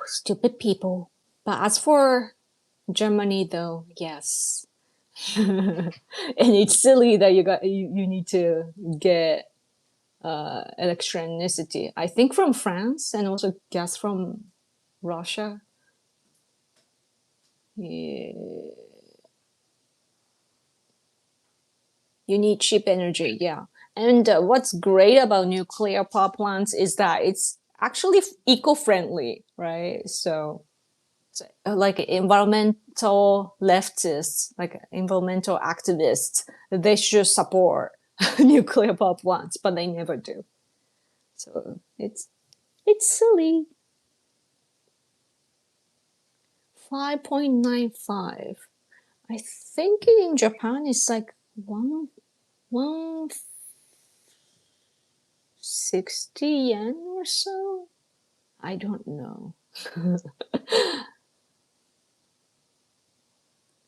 stupid people. But as for Germany, though, yes. And it's silly that you need to get electricity. I think from France and also gas from Russia. Yeah. You need cheap energy, yeah. And what's great about nuclear power plants is that it's actually eco-friendly, right? So, like environmental leftists, like environmental activists, they should support nuclear power plants, but they never do. So it's silly. 5.95. I think in Japan it's like 160 yen or so. I don't know.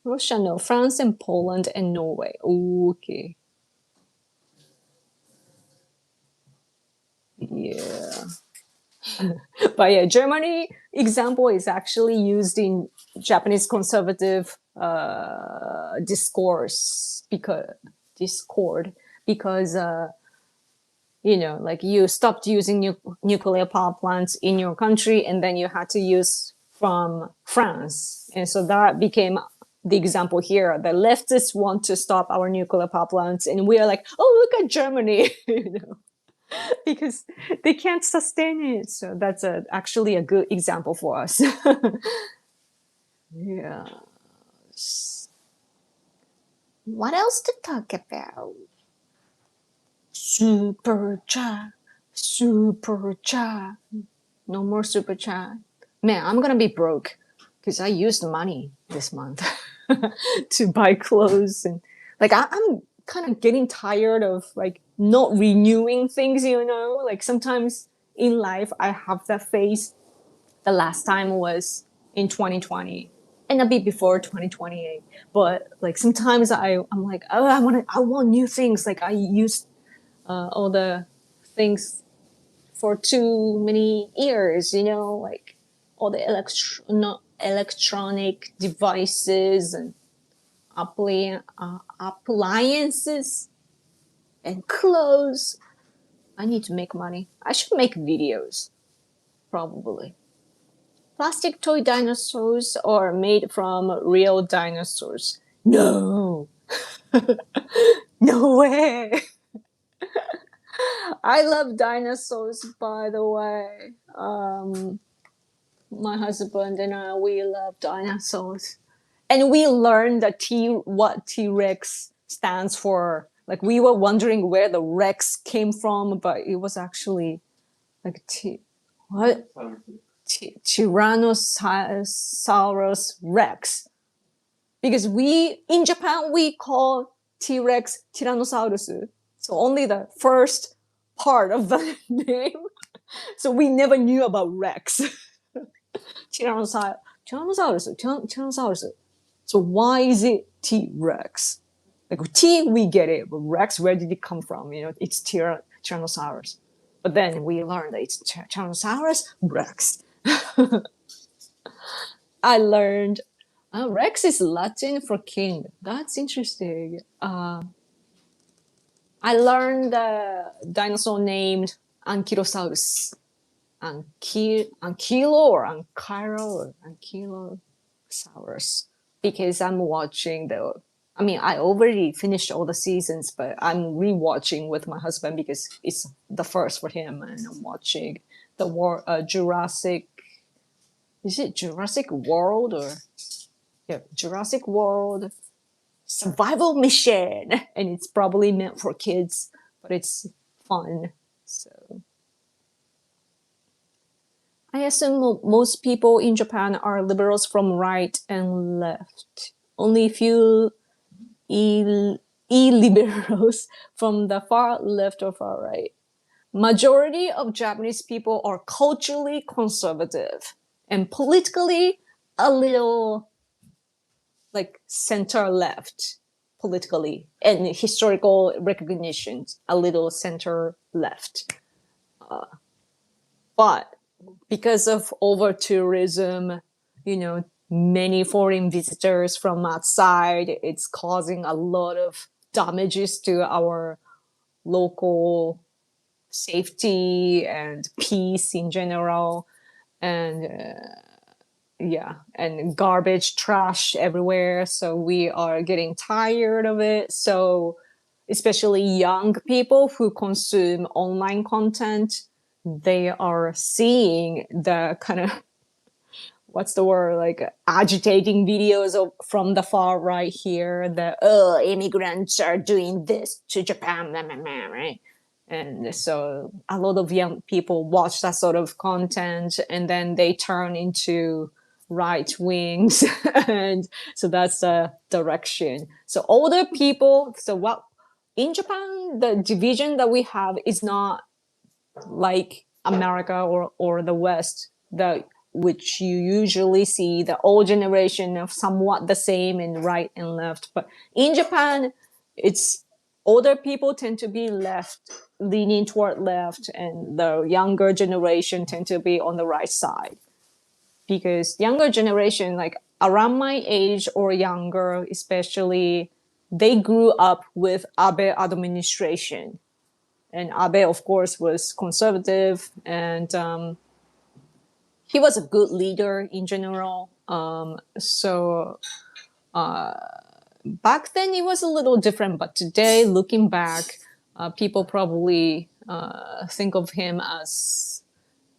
Russia, no. France and Poland and Norway. Okay. Yeah. But yeah, Germany example is actually used in Japanese conservative discord because like you stopped using nuclear power plants in your country, and then you had to use from France, and so that became the example here. The leftists want to stop our nuclear power plants, and we are like, oh, look at Germany, because they can't sustain it. So that's actually a good example for us. Yeah. What else to talk about? Super chat. Super chat. No more super chat. Man, I'm gonna be broke because I used money this month to buy clothes, and like I'm kind of getting tired of like not renewing things, like sometimes in life I have that phase. The last time was in 2020 and a bit before 2028, but like sometimes I'm like, oh, I want new things. Like I used all the things for too many years, like all the electronic devices and appliances and clothes. I need to make money. I should make videos, probably. Plastic toy dinosaurs are made from real dinosaurs. No. No way. I love dinosaurs, by the way. My husband and I, we love dinosaurs. And we learned that what T-Rex stands for. Like we were wondering where the Rex came from, but it was actually like what? Tyrannosaurus Rex. Because in Japan, we call T-Rex Tyrannosaurus. So only the first part of the name. So we never knew about Rex. Tyrannosaurus. So why is it T-Rex? Like T, we get it, but Rex, where did it come from? It's Tyrannosaurus. But then we learned that it's Tyrannosaurus Rex. I learned Rex is Latin for king. That's interesting. I learned the dinosaur named Ankylosaurus. Ankylo or Ankylo or Ankylosaurus. Because I'm watching I already finished all the seasons, but I'm rewatching with my husband because it's the first for him, and I'm watching the Jurassic. Is it Jurassic World or Jurassic World Survival Mission, and it's probably meant for kids, but it's fun. So I assume most people in Japan are liberals from right and left. Only few illiberals from the far left or far right. Majority of Japanese people are culturally conservative and politically a little like center left politically, and historical recognition a little center left. But because of over tourism, many foreign visitors from outside, it's causing a lot of damages to our local safety and peace in general. And and garbage, trash everywhere. So we are getting tired of it. So especially young people who consume online content, they are seeing the kind of what's the word, like agitating videos from the far right here that immigrants are doing this to Japan, right? And so a lot of young people watch that sort of content, and then they turn into right wings. And so that's the direction. So older people, in Japan, the division that we have is not like America or the West, which you usually see the old generation of somewhat the same in right and left. But in Japan, it's older people tend to be left, leaning toward left, and the younger generation tend to be on the right side. Because younger generation, like around my age or younger, especially, they grew up with Abe administration. And Abe, of course, was conservative, and he was a good leader in general. So Back then it was a little different, but today, looking back, people probably think of him as,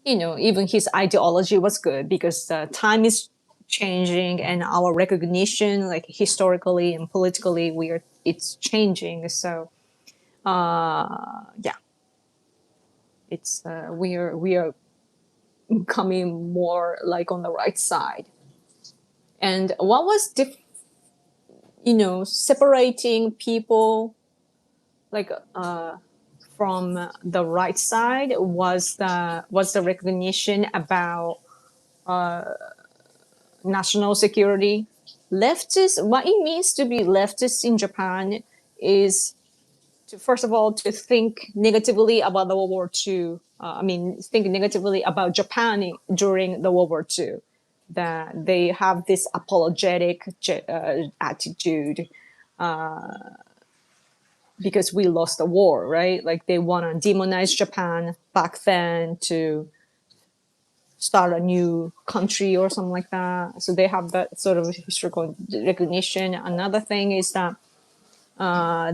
even his ideology was good because the time is changing and our recognition, like historically and politically, it's changing. So, yeah, it's we are coming more like on the right side. And what was separating people like from the right side was the recognition about national security. Leftist, what it means to be leftist in Japan is to, first of all, to think negatively about the World War II. Think negatively about Japan during the World War II. That they have this apologetic attitude because we lost the war, right? Like they want to demonize Japan back then to start a new country or something like that. So they have that sort of historical recognition. Another thing is that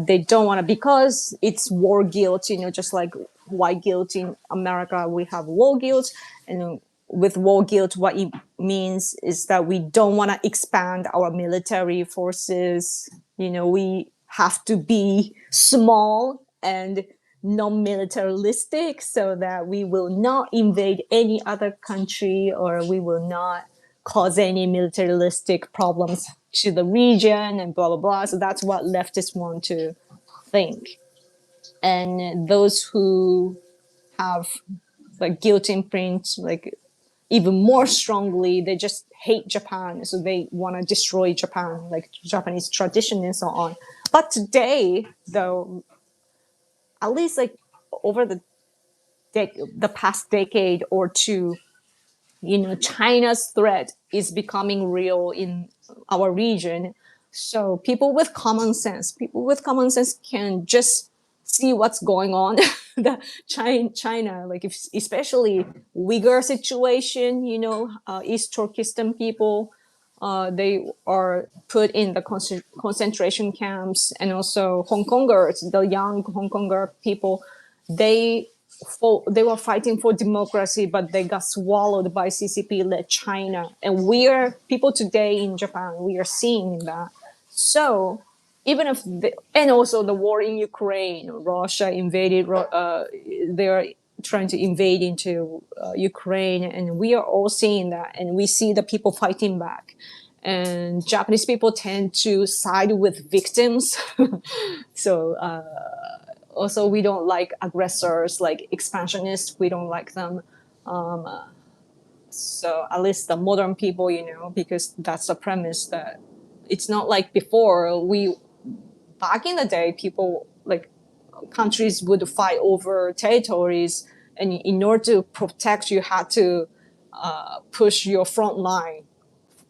they don't want to, because it's war guilt, just like white guilt in America, we have war guilt. And with war guilt, what it means is that we don't want to expand our military forces. We have to be small and non-militaristic so that we will not invade any other country, or we will not cause any militaristic problems to the region, and blah blah blah. So that's what leftists want to think. And those who have like guilt imprint, like even more strongly, they just hate Japan, so they want to destroy Japan, like Japanese tradition and so on. But today, though, at least like over the past decade or two, China's threat is becoming real in our region. So people with common sense can just see what's going on. The China, like especially Uyghur situation, East Turkestan people, they are put in the concentration camps, and also Hong Kongers, the young Hong Konger people, they they were fighting for democracy, but they got swallowed by CCP-led China. And we are people today in Japan. We are seeing that. So even if and also the war in Ukraine, Russia invaded. They are trying to invade into Ukraine, and we are all seeing that, and we see the people fighting back. And Japanese people tend to side with victims. So also, we don't like aggressors, like expansionists. We don't like them. So at least the modern people, because that's the premise, that it's not like before. Back in the day, people, like, countries would fight over territories, and in order to protect, you had to push your front line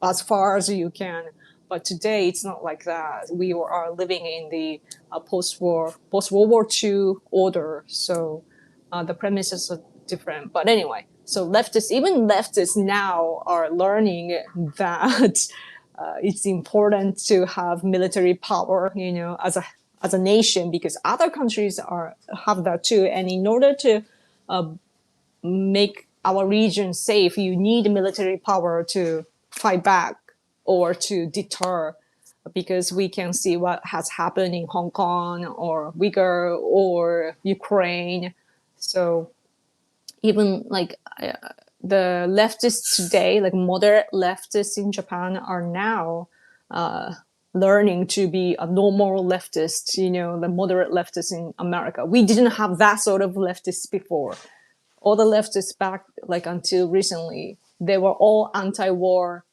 as far as you can. But today it's not like that. We are living in the post-World War II order. So the premises are different. But anyway, so even leftists now are learning that it's important to have military power, as a nation, because other countries have that too. And in order to make our region safe, you need military power to fight back or to deter, because we can see what has happened in Hong Kong or Uyghur or Ukraine. So even like the leftists today, like moderate leftists in Japan, are now learning to be a normal leftist, the moderate leftists in America. We didn't have that sort of leftists before. All the leftists back, like until recently, they were all anti-war,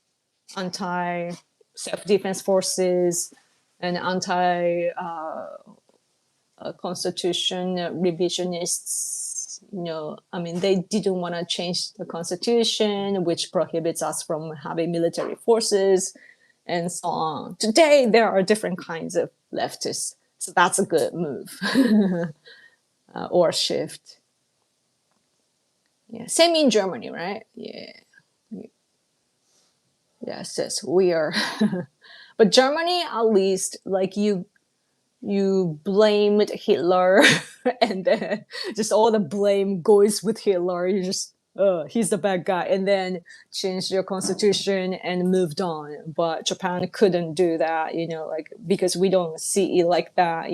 anti-self-defense forces, and anti-constitution revisionists. They didn't want to change the constitution, which prohibits us from having military forces, and so on. Today, there are different kinds of leftists. So that's a good move or shift. Yeah, same in Germany, right? Yeah. Yes, we are. But Germany, at least, like you blamed Hitler, and then just all the blame goes with Hitler. You just, he's the bad guy, and then changed your constitution and moved on. But Japan couldn't do that, like because we don't see it like that,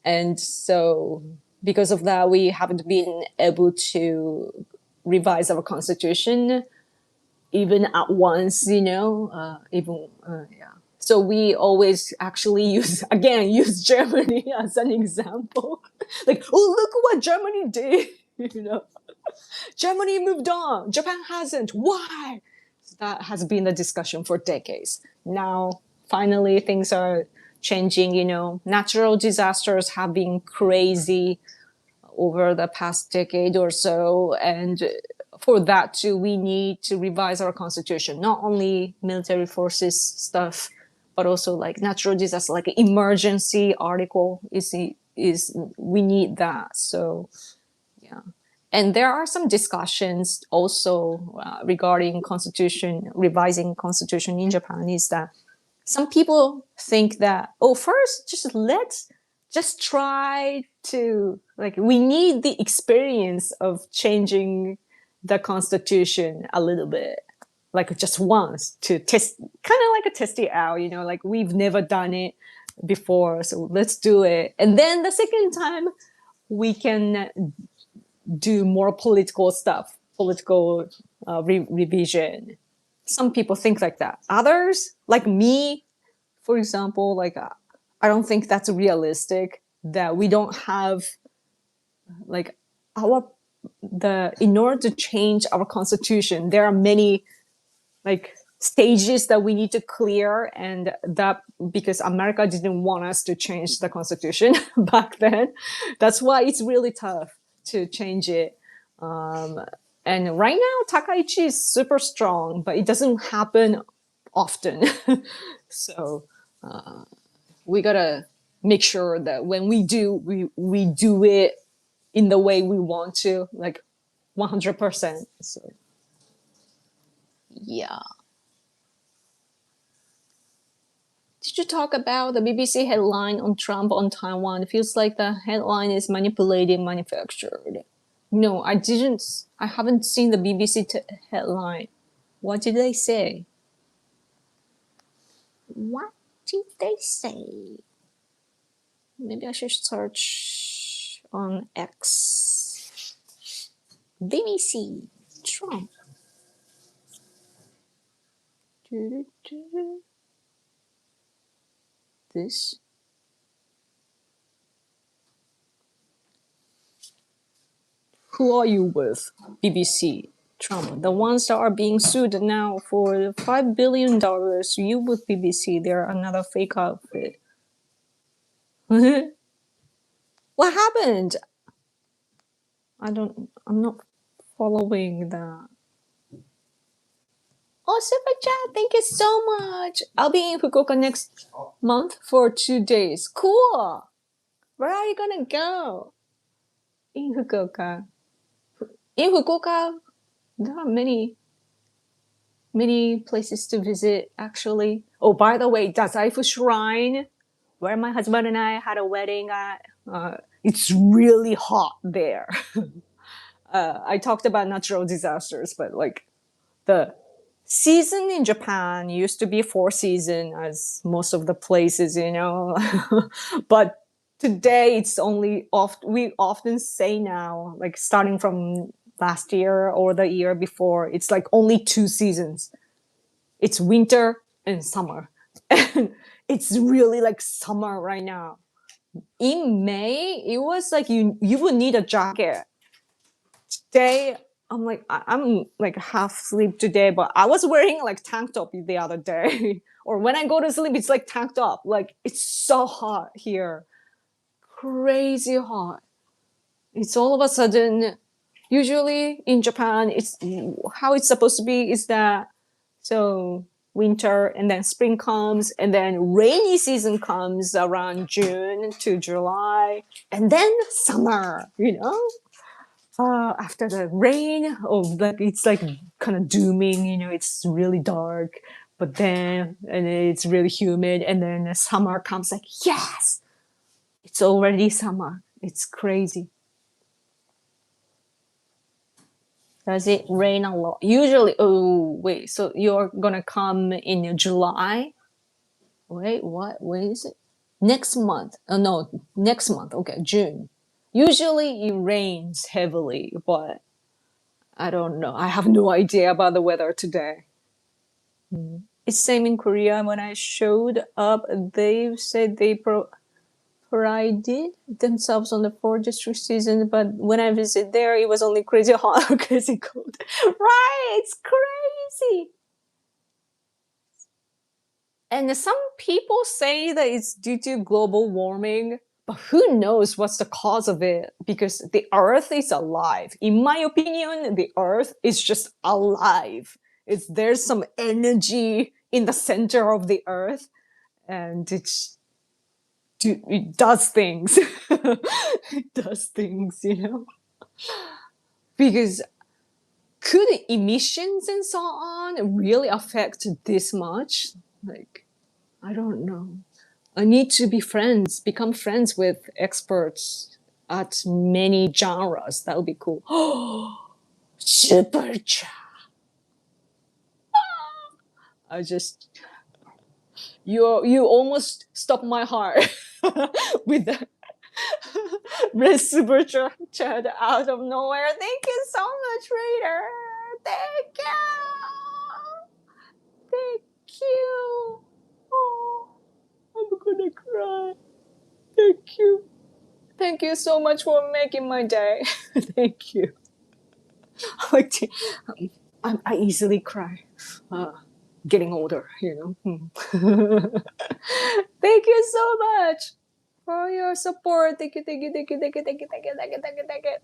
and so because of that, we haven't been able to revise our constitution even at once, even yeah. So we always actually use Germany as an example. Like, oh, look what Germany did. you know, Germany moved on. Japan hasn't. Why? That has been the discussion for decades. Now, finally, things are changing. Natural disasters have been crazy over the past decade or so, and for that too, we need to revise our constitution. Not only military forces stuff, but also like natural disaster, like emergency article is we need that. So yeah, and there are some discussions also regarding revising constitution in Japan. Is that some people think that, first let's just try to, like, we need the experience of changing the constitution a little bit, like just once, to test, kind of like a test it out, like we've never done it before, so let's do it, and then the second time we can do more political stuff, political revision. Some people think like that. Others, like me, for example, like I don't think that's realistic, that we don't have like in order to change our constitution, there are many like stages that we need to clear, and that because America didn't want us to change the constitution back then, that's why it's really tough to change it. And right now Takaichi is super strong, but it doesn't happen often. So we gotta make sure that when we do, we do it in the way we want to, like 100%. So yeah. Did you talk about the BBC headline on Trump on Taiwan? It feels like the headline is manipulated, manufactured. No, I didn't. I haven't seen the BBC headline. What did they say? What did they say? Maybe I should search on X. BBC Trump. This. Who are you with? BBC Trump. The ones that are being sued now for $5 billion. You with BBC. They're another fake outfit. What happened? I'm not following that. Oh, super chat, thank you so much. I'll be in Fukuoka next month for 2 days. Cool. Where are you gonna go? In Fukuoka. In Fukuoka, there are many places to visit, actually. Oh, by the way, Dazaifu Shrine, where my husband and I had a wedding at, it's really hot there. I talked about natural disasters, but like the season in Japan used to be 4 seasons, as most of the places, but today it's only we often say now, like starting from last year or the year before, it's like only 2 seasons. It's winter and summer. And it's really like summer right now. In May, it was like you would need a jacket. Today, I'm like half asleep today, but I was wearing like tank top the other day. Or when I go to sleep, it's like tank top. Like it's so hot here. Crazy hot. It's all of a sudden, usually in Japan, it's how it's supposed to be is that, so winter and then spring comes and then rainy season comes around June to July and then summer, after the rain, like it's like kind of dooming, it's really dark. but then and it's really humid, and then the summer comes like, yes, it's already summer. It's crazy. Does it rain a lot? Usually, oh, wait, so you're gonna come in July? Wait, what? When is it? Next month. Oh, no, next month. Okay, June. Usually it rains heavily, but I don't know. I have no idea about the weather today. It's same in Korea. When I showed up, they said they prided themselves on the four district season, but when I visit there, it was only crazy hot or crazy cold. Right? It's crazy. And some people say that it's due to global warming, but who knows what's the cause of it? Because the Earth is alive. In my opinion, the Earth is just alive. There's some energy in the center of the Earth, and it does things. It does things, Because could emissions and so on really affect this much? Like, I don't know. I need to become friends with experts at many genres. That would be cool. Super chat. I just you almost stopped my heart with the red super chat out of nowhere. Thank you so much, Raider. Thank you. Thank you. Oh, I'm gonna cry. Thank you. Thank you so much for making my day. Thank you. Like I easily cry. Getting older. Thank you so much for your support. Thank you, thank you, thank you, thank you, thank you, thank you, thank you, thank you, thank you.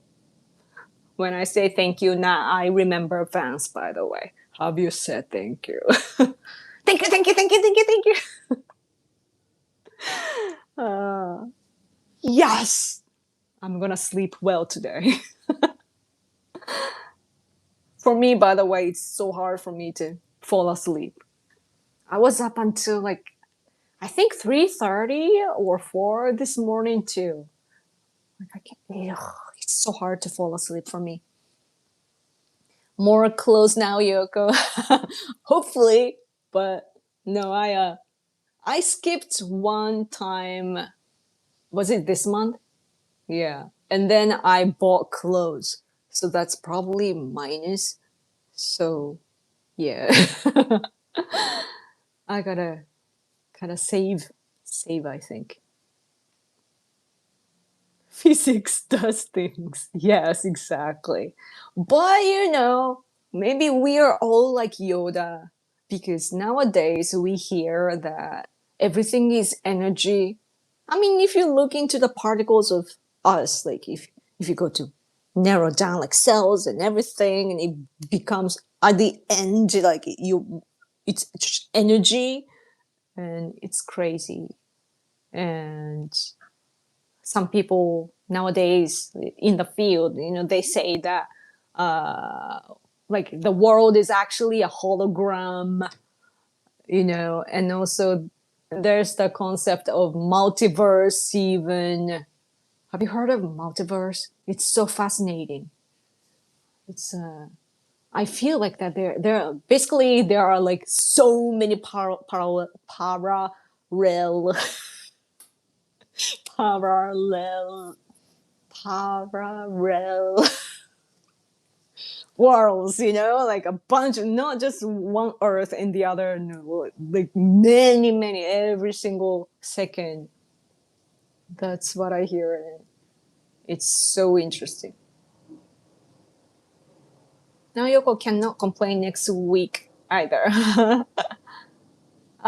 When I say thank you, now I remember Vance, by the way. Have you said thank you? Thank you, thank you, thank you, thank you, thank you. Yes! I'm gonna sleep well today. For me, by the way, it's so hard for me to fall asleep. I was up until like, I think 3:30 or 4 this morning too. Like I can't, it's so hard to fall asleep for me. More close now, Yoko. Hopefully, but no, I skipped one time. Was it this month? Yeah. And then I bought clothes. So that's probably minus. So yeah. I gotta kind of save, I think. Physics does things. Yes, exactly. But maybe we are all like Yoda because nowadays we hear that everything is energy. I mean, if you look into the particles of us, like if you go to narrow down like cells and everything, and it becomes at the end like it's just energy, and it's crazy. And some people nowadays in the field, they say that like the world is actually a hologram, and also there's the concept of multiverse even. Have you heard of multiverse? It's so fascinating. It's I feel like that there are like so many parallel parallel parallel worlds, like a bunch of, not just one Earth and the other, no, like many, many, every single second. That's what I hear. And it's so interesting. Now Yoko cannot complain next week either. I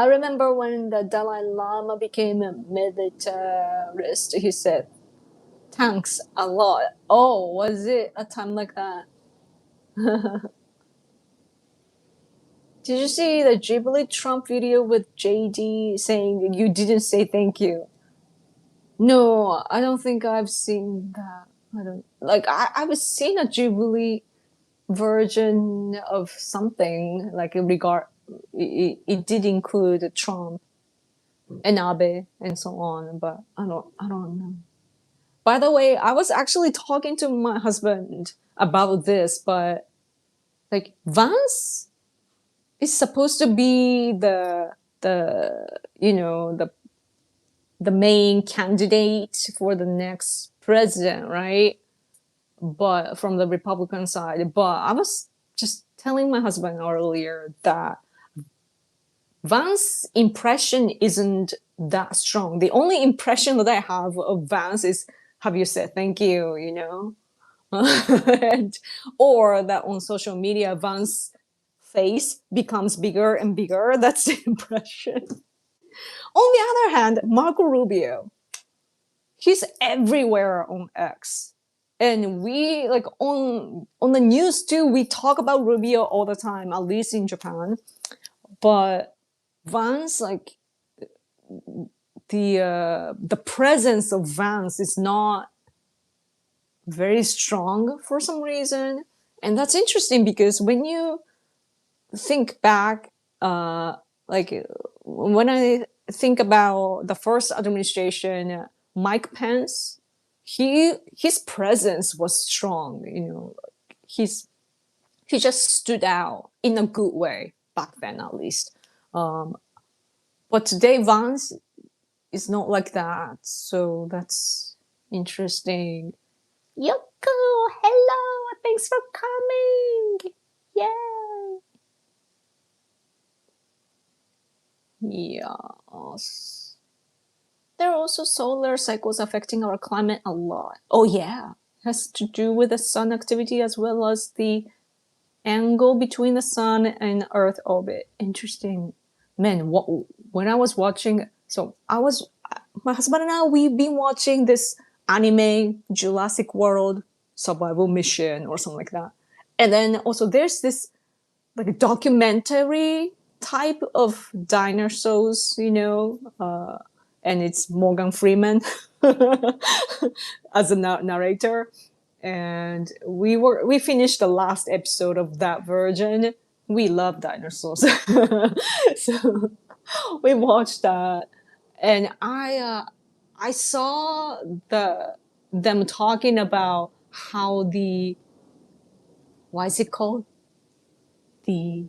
remember when the Dalai Lama became a militarist, he said, thanks a lot. Oh, was it a time like that? Did you see the Ghibli Trump video with JD saying you didn't say thank you? No, I don't think I've seen that. I don't like. I've seen a Ghibli version of something like it did include Trump and Abe and so on, but I don't know. By the way, I was actually talking to my husband about this, but like Vance is supposed to be the main candidate for the next president, right? But from the Republican side. But I was just telling my husband earlier that Vance's impression isn't that strong. The only impression that I have of Vance is, have you said thank you, and, or that on social media, Vance's face becomes bigger and bigger. That's the impression. On the other hand, Marco Rubio, he's everywhere on X. And we like on the news too, we talk about Rubio all the time, at least in Japan. But Vance, like the presence of Vance is not very strong for some reason. And that's interesting because when you think back, like when I think about the first administration, Mike Pence, his presence was strong. He just stood out in a good way back then, at least. But today, Vance is not like that, so that's interesting. Yoko, hello, thanks for coming. Yay. Yes. There are also solar cycles affecting our climate a lot. Oh yeah, it has to do with the sun activity as well as the angle between the sun and Earth orbit. Interesting. Man, when I was watching, my husband and I, we've been watching this anime, Jurassic World Survival Mission or something like that. And then also there's this like a documentary type of dinosaurs, and it's Morgan Freeman as a narrator. And we finished the last episode of that version. We love dinosaurs, so we watched that, and I saw them talking about how what is it called, the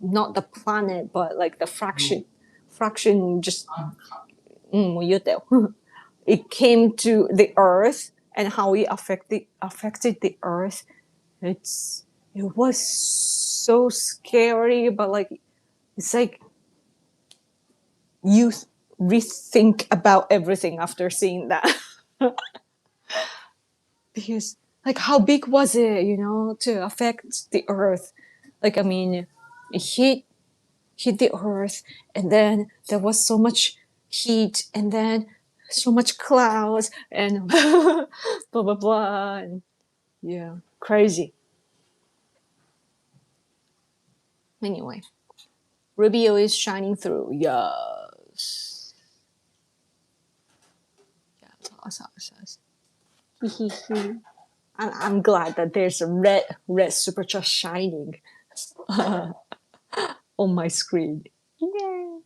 not the planet but like the fraction just it came to the earth and how it affected the earth. It was so scary, but like it's like you rethink about everything after seeing that. Because like how big was it, to affect the earth? Like I mean, it hit the earth, and then there was so much heat, and then so much clouds, and blah blah blah, and yeah, crazy. Anyway, Rubio is shining through. Yes. Yeah, I'm glad that there's a red supercharged shining on my screen. Yay.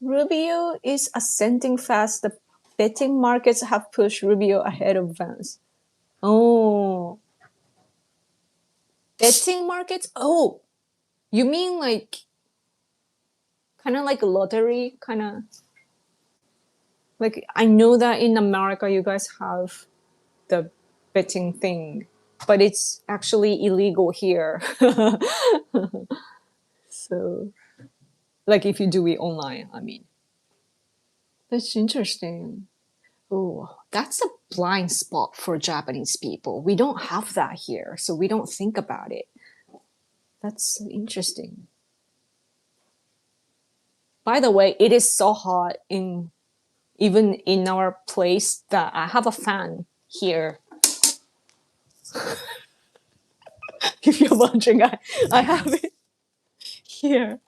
Rubio is ascending fast. The betting markets have pushed Rubio ahead of Vance. Oh, betting markets? Oh, you mean like kind of like a lottery, kind of like I know that in America you guys have the betting thing, but it's actually illegal here. So, like if you do it online, I mean, that's interesting. Oh, that's a blind spot for Japanese people. We don't have that here, so we don't think about it. That's interesting. By the way, it is so hot even in our place that I have a fan here. If you're wondering, I have it here.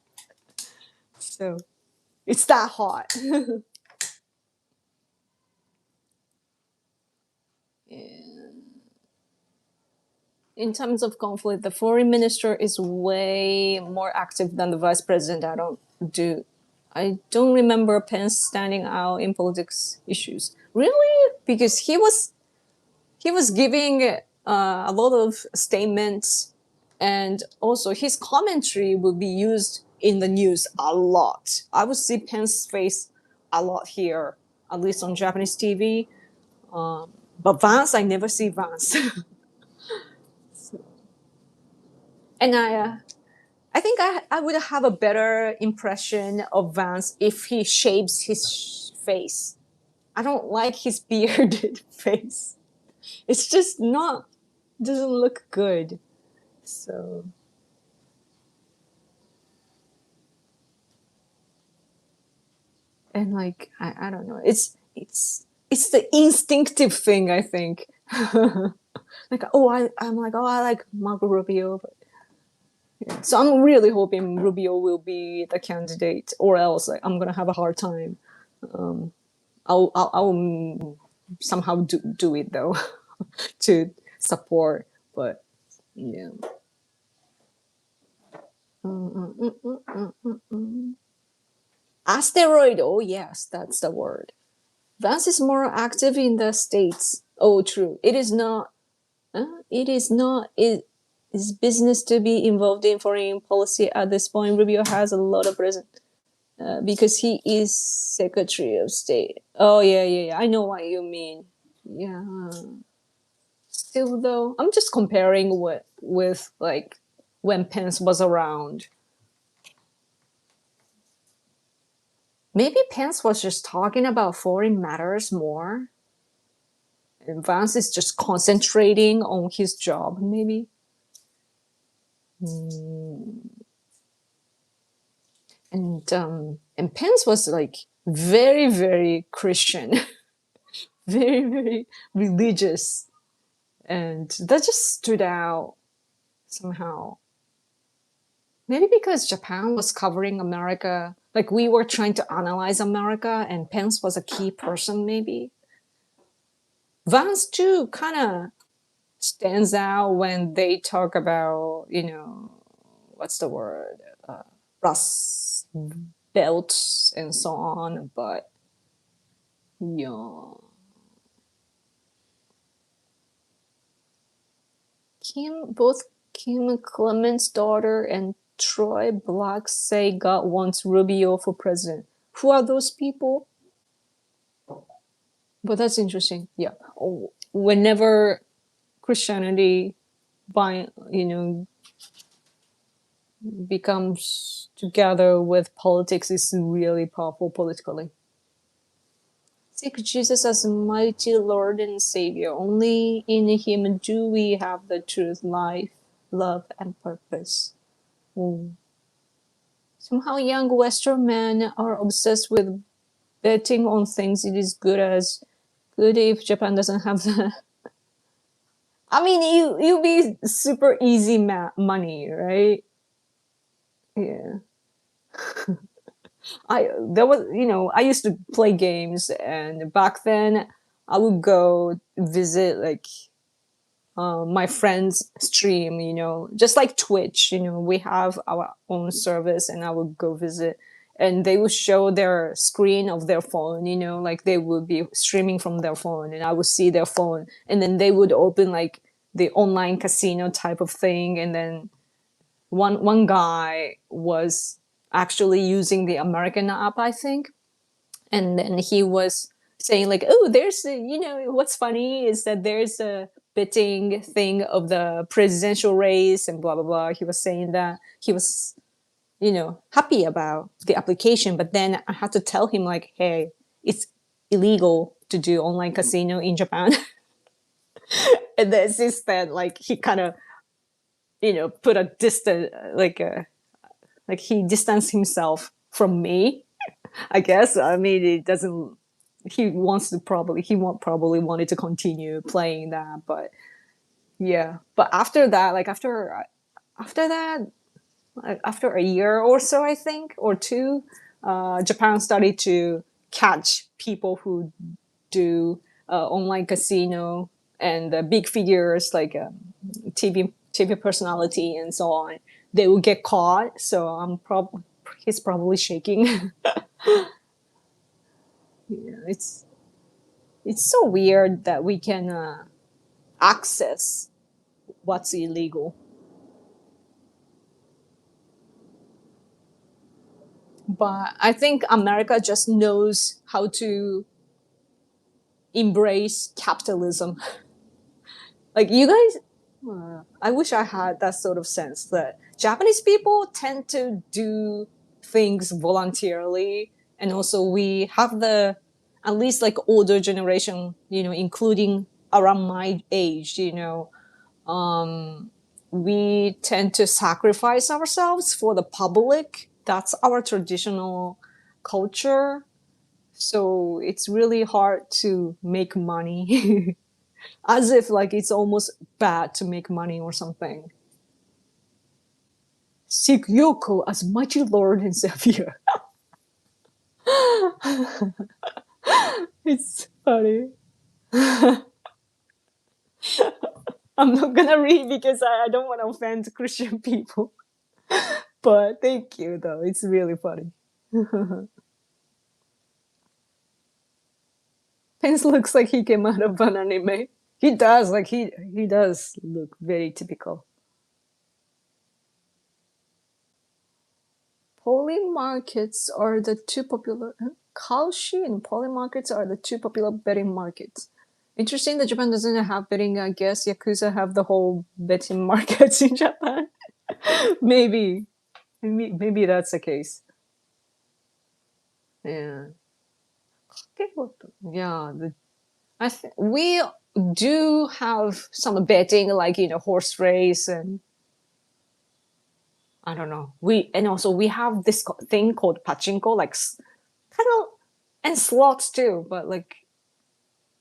So it's that hot. Yeah. in terms of conflict, the foreign minister is way more active than the vice president. I don't remember Pence standing out in politics issues. Really? Because he was giving a lot of statements, and also his commentary would be used in the news a lot. I would see Pence's face a lot here, at least on Japanese TV. But Vance, I never see Vance. And I think I would have a better impression of Vance if he shaves his face. I don't like his bearded face. It's just not, doesn't look good. So, and like, I don't know. It's the instinctive thing, I think. Like, I'm like, oh, I like Marco Rubio. But, yeah. So I'm really hoping Rubio will be the candidate, or else like, I'm gonna have a hard time. I'll somehow do it though to support. But yeah. Asteroid. Oh yes, that's the word. Vance is more active in the States. Oh, true. It is not. It is not. It is business to be involved in foreign policy at this point. Rubio has a lot of presence because he is Secretary of State. Oh yeah, yeah, yeah. I know what you mean. Yeah. Still though, I'm just comparing with like when Pence was around. Maybe Pence was just talking about foreign matters more. And Vance is just concentrating on his job, maybe. And Pence was like very, very Christian, very, very religious. And that just stood out somehow. Maybe because Japan was covering America, like we were trying to analyze America, and Pence was a key person, maybe. Vance too kind of stands out when they talk about, what's the word? Rust belts and so on, but yeah. Both Kim Clement's daughter and Troy Black say God wants Rubio for president. Who are those people? But that's interesting. Yeah. Whenever Christianity, becomes together with politics, is really powerful politically. Seek Jesus as mighty Lord and Savior. Only in Him do we have the truth, life, love, and purpose. Somehow young Western men are obsessed with betting on things it is good if Japan doesn't have that. I mean, you'll be super easy money, right? Yeah. I used to play games, and back then I would go visit like my friend's stream, just like Twitch, we have our own service, and I would go visit, and they would show their screen of their phone, like they would be streaming from their phone, and I would see their phone, and then they would open like the online casino type of thing, and then one guy was actually using the American app, I think, and then he was saying like, oh, what's funny is that there's a betting thing of the presidential race and blah blah blah. He was saying that he was happy about the application, but then I had to tell him like, hey, it's illegal to do online casino in Japan. And then since then, like, he kind of put a distance, like he distanced himself from me, I guess. I mean, it doesn't. He probably wanted to continue playing that, but yeah. But after that, like after that, like after a year or so, I think, or two, Japan started to catch people who do online casino and big figures like TV personality and so on, they will get caught. So he's probably shaking. Yeah, it's so weird that we can access what's illegal. But I think America just knows how to embrace capitalism. Like you guys, I wish I had that sort of sense that Japanese people tend to do things voluntarily, and also we have the at least like older generation, including around my age, we tend to sacrifice ourselves for the public. That's our traditional culture. So it's really hard to make money as if like it's almost bad to make money or something. Seek Yoko as mighty Lord and Savior. It's funny. I'm not gonna read because I don't want to offend Christian people. But thank you though. It's really funny. Pence looks like he came out of an anime. He does, like he does look very typical. Poly markets are the two popular. Kalshi and poly markets are the two popular betting markets. Interesting that Japan doesn't have betting. I guess Yakuza have the whole betting markets in Japan. maybe, maybe that's the case. Yeah. Yeah. We do have some betting, like horse race and I don't know. And also we have this thing called pachinko, like kind of, and slots too, but like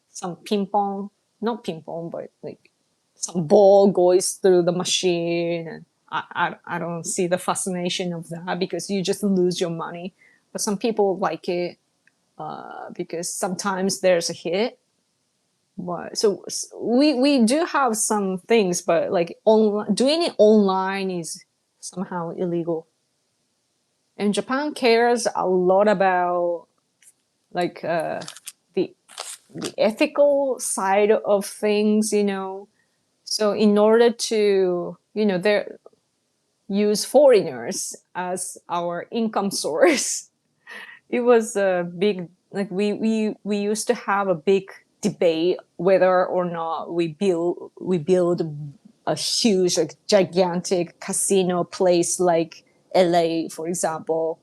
some ping pong, not ping pong, but like some ball goes through the machine, and I don't see the fascination of that because you just lose your money. But some people like it because sometimes there's a hit. But so we do have some things, but like doing it online is somehow illegal. And Japan cares a lot about like the the ethical side of things, So in order to, they use foreigners as our income source, it was a big like we used to have a big debate whether or not we build a huge, like gigantic casino place like LA, for example,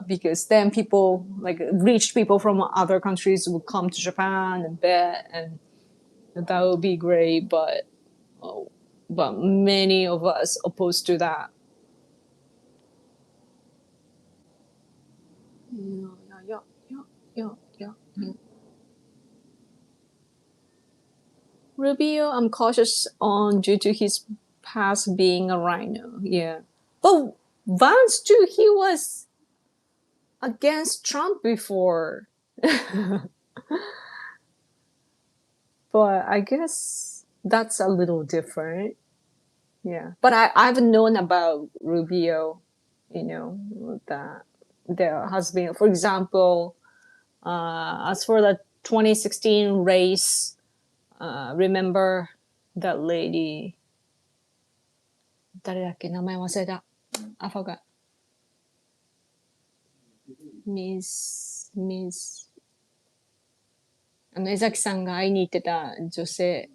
because then people, like rich people from other countries, would come to Japan and bet, and that would be great. But many of us opposed to that. Yeah, yeah, yeah, yeah, yeah, yeah. Rubio, I'm cautious on due to his past being a rhino. Yeah, but Vance too. He was against Trump before, but I guess that's a little different. Yeah, but I've known about Rubio, that there has been, for example, as for the 2016 race, remember that lady, 誰だっけ名前忘れた。I forgot. Miss 江崎さんが会いに行ってた女性。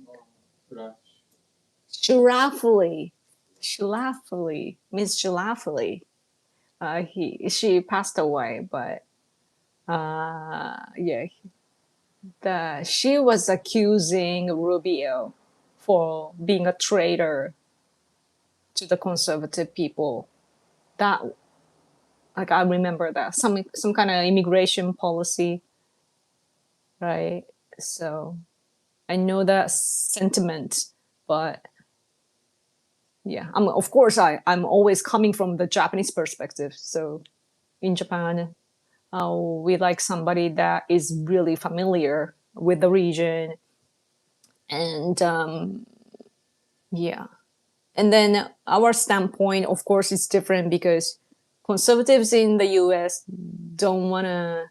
Shirafuli. Miss Shirafuli. She passed away, but yeah, she was accusing Rubio for being a traitor to the conservative people. That, like, I remember that some kind of immigration policy, right? So I know that sentiment, but yeah, of course I'm always coming from the Japanese perspective. So in Japan, we like somebody that is really familiar with the region, and Yeah. And then our standpoint, of course, is different because conservatives in the US don't want to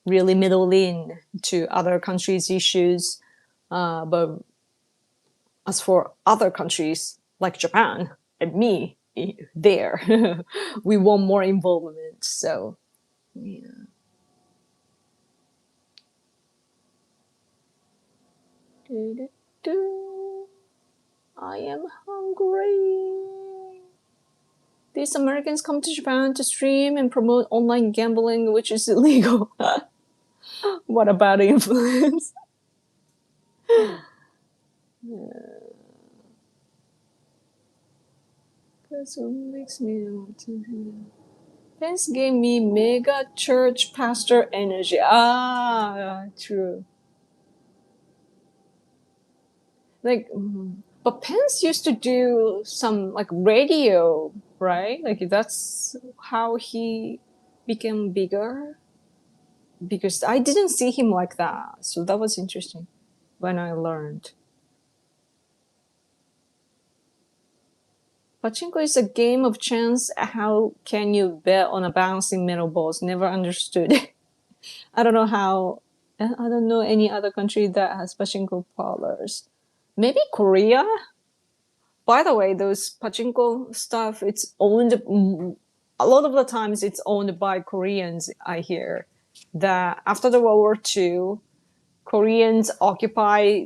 really middle in to other countries' issues. But as for other countries like Japan and me, there, we want more involvement. So, yeah. I am hungry. These Americans come to Japan to stream and promote online gambling, which is illegal. What about influence? That's what makes me want to. Pence gave me mega church pastor energy. Ah, true. Like, but Pence used to do some like radio, right? Like that's how he became bigger. Because I didn't see him like that, so that was interesting when I learned. Pachinko is a game of chance. How can you bet on a bouncing metal balls? Never understood. I don't know how. I don't know any other country that has pachinko parlors. Maybe Korea. By the way, those pachinko stuff, it's owned. A lot of the times, it's owned by Koreans. I hear that after the World War II, Koreans occupy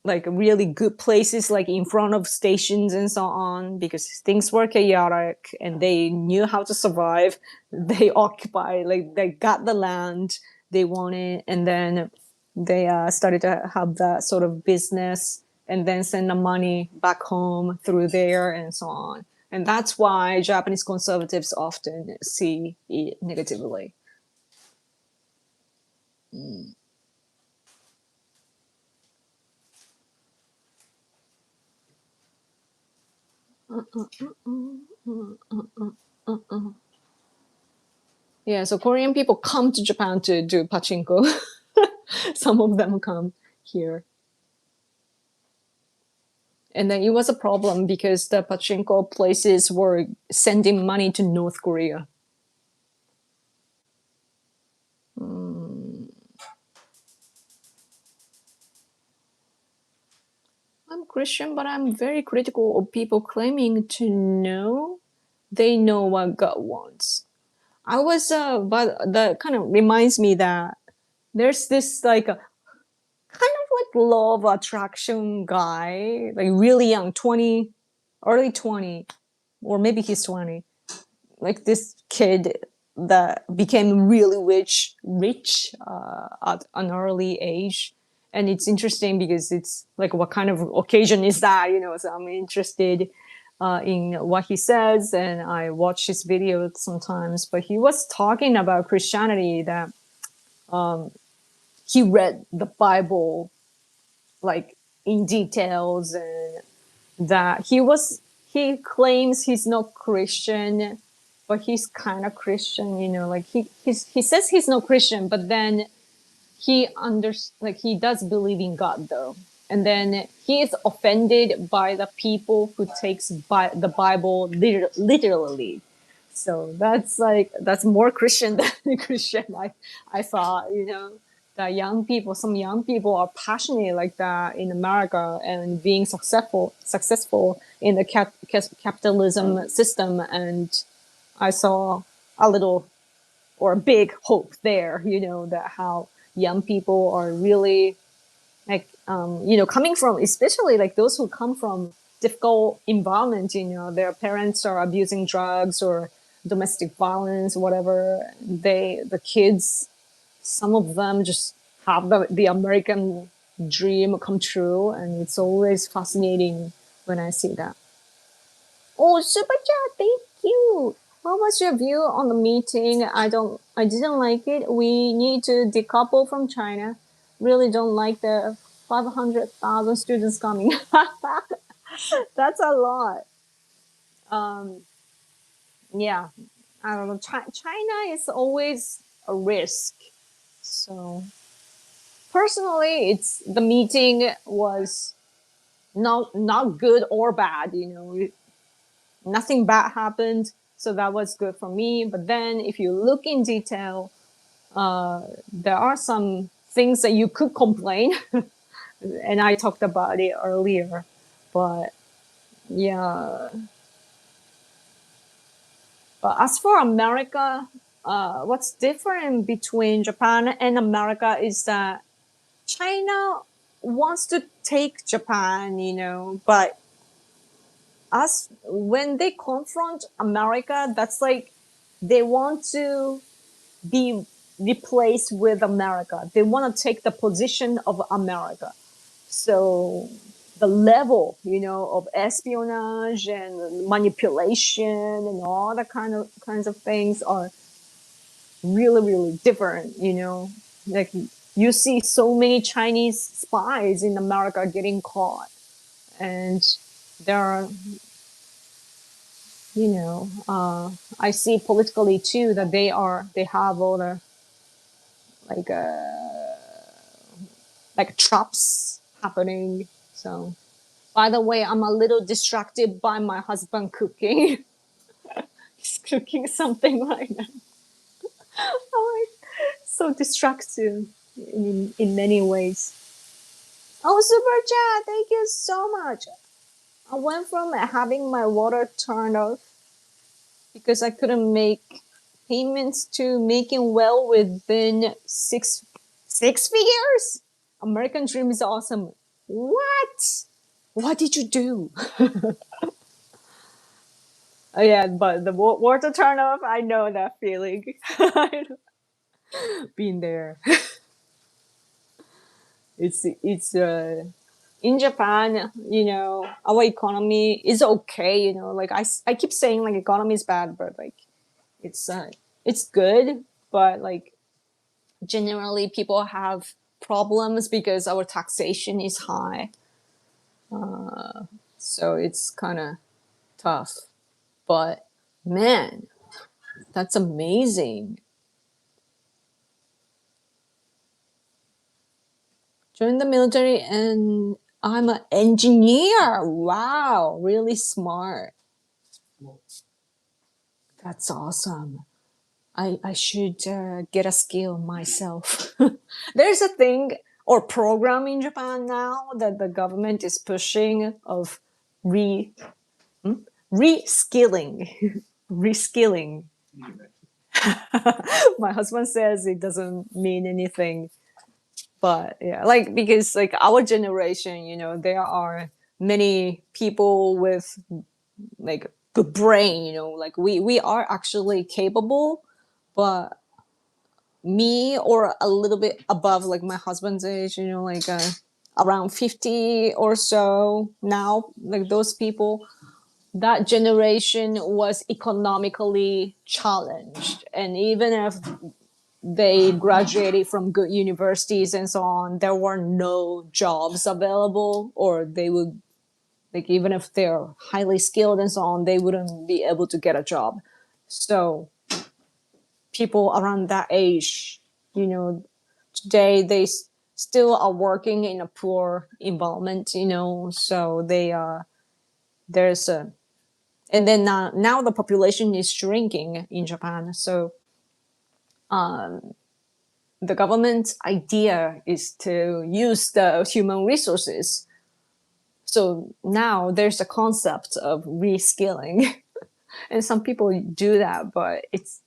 like really good places like in front of stations and so on because things were chaotic and they knew how to survive. They occupy, like they got the land they wanted, and then they started to have that sort of business and then send the money back home through there and so on. And that's why Japanese conservatives often see it negatively. Yeah, so Korean people come to Japan to do pachinko. Some of them come here. And then it was a problem because the pachinko places were sending money to North Korea. I'm Christian, but I'm very critical of people claiming to know they know what God wants. I was, but that kind of reminds me that there's this like a kind of like law of attraction guy, like really young, 20, early 20, or maybe he's 20, like this kid that became really rich at an early age. And it's interesting because it's like, what kind of occasion is that, so I'm interested in what he says, and I watch his videos sometimes. But he was talking about Christianity, that he read the Bible like in details, and that he claims he's not Christian, but he's kind of Christian, like he says he's not Christian, but then like he does believe in God though. And then he is offended by the people who takes the Bible literally. So that's more Christian than Christian. I thought, that some young people are passionate like that in America and being successful in the capitalism system. And I saw a little or a big hope there, that how young people are really like, coming from, especially like those who come from difficult environments, their parents are abusing drugs or domestic violence, whatever. The kids, some of them just have the American dream come true. And it's always fascinating when I see that. Oh, super chat! Thank you. What was your view on the meeting? I didn't like it. We need to decouple from China. Really don't like the 500,000 students coming. That's a lot. Um, yeah, I don't know. China is always a risk. So personally, the meeting was not good or bad, nothing bad happened, so that was good for me. But then if you look in detail, there are some things that you could complain, and I talked about it earlier. But yeah, but as for America, what's different between Japan and America is that China wants to take Japan, but us when they confront America, that's like they want to be replaced with America. They want to take the position of America. So the level, of espionage and manipulation and all the kinds of things are really, really different, Like you see so many Chinese spies in America getting caught. And there are, I see politically too that they have all the like traps happening. So by the way, I'm a little distracted by my husband cooking. He's cooking something right now. Oh, so distracted in many ways. Oh, super chat! Thank you so much. I went from having my water turned off because I couldn't make payments to making well within six figures. American Dream is awesome. What? What did you do? Oh, yeah, but the water turn off, I know that feeling. Been there. It's in Japan, our economy is okay. Like I keep saying like economy is bad, but like it's uh, it's good, but like generally people have problems because our taxation is high. So it's kind of tough. But man, that's amazing. Joined the military and I'm an engineer. Wow, really smart. That's awesome. I should get a skill myself. There's a thing or program in Japan now that the government is pushing of re reskilling, reskilling. My husband says it doesn't mean anything, but yeah, like because like our generation, there are many people with like the brain, like we are actually capable, but me or a little bit above like my husband's age, like around 50 or so now, like those people, that generation was economically challenged, and even if they graduated from good universities and so on, there were no jobs available, or they would, like, even if they're highly skilled and so on, they wouldn't be able to get a job. So people around that age, today still are working in a poor environment, so there's a, and then now the population is shrinking in Japan. So the government's idea is to use the human resources. So now there's a concept of reskilling, and some people do that, but it's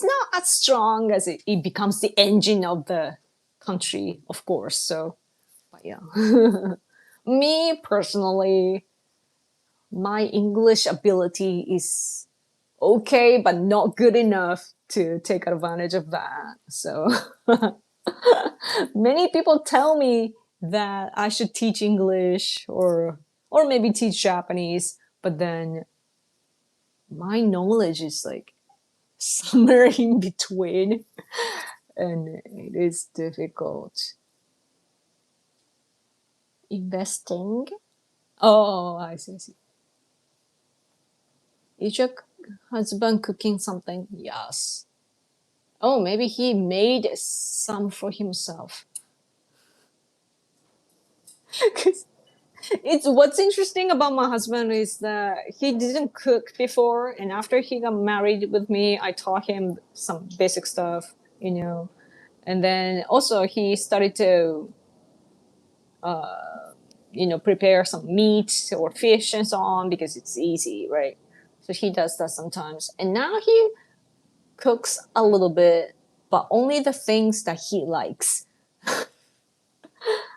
not as strong as it becomes the engine of the country, of course. So, but yeah, me personally, my English ability is okay, but not good enough to take advantage of that. So many people tell me that I should teach English or maybe teach Japanese, but then my knowledge is like somewhere in between, and it is difficult. Investing? Oh, I see, I see. Is your husband cooking something? Yes. Oh, maybe he made some for himself. It's what's interesting about my husband is that he didn't cook before, and after he got married with me, I taught him some basic stuff, and then also he started to prepare some meat or fish and so on because it's easy, right? So he does that sometimes, and now he cooks a little bit, but only the things that he likes.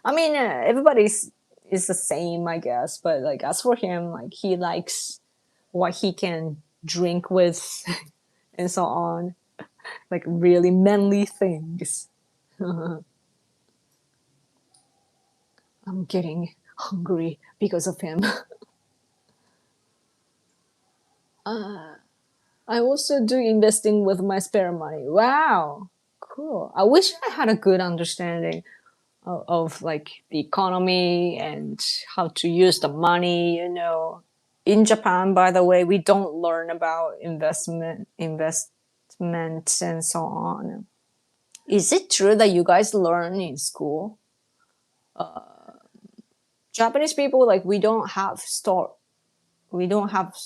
I mean, everybody's is the same, I guess, but like as for him, like he likes what he can drink with and so on, like really manly things. I'm getting hungry because of him. I also do investing with my spare money. Wow, cool. I wish I had a good understanding of like the economy and how to use the money. In Japan, by the way, we don't learn about investment and so on. Is it true that you guys learn in school? Japanese people, like, we don't have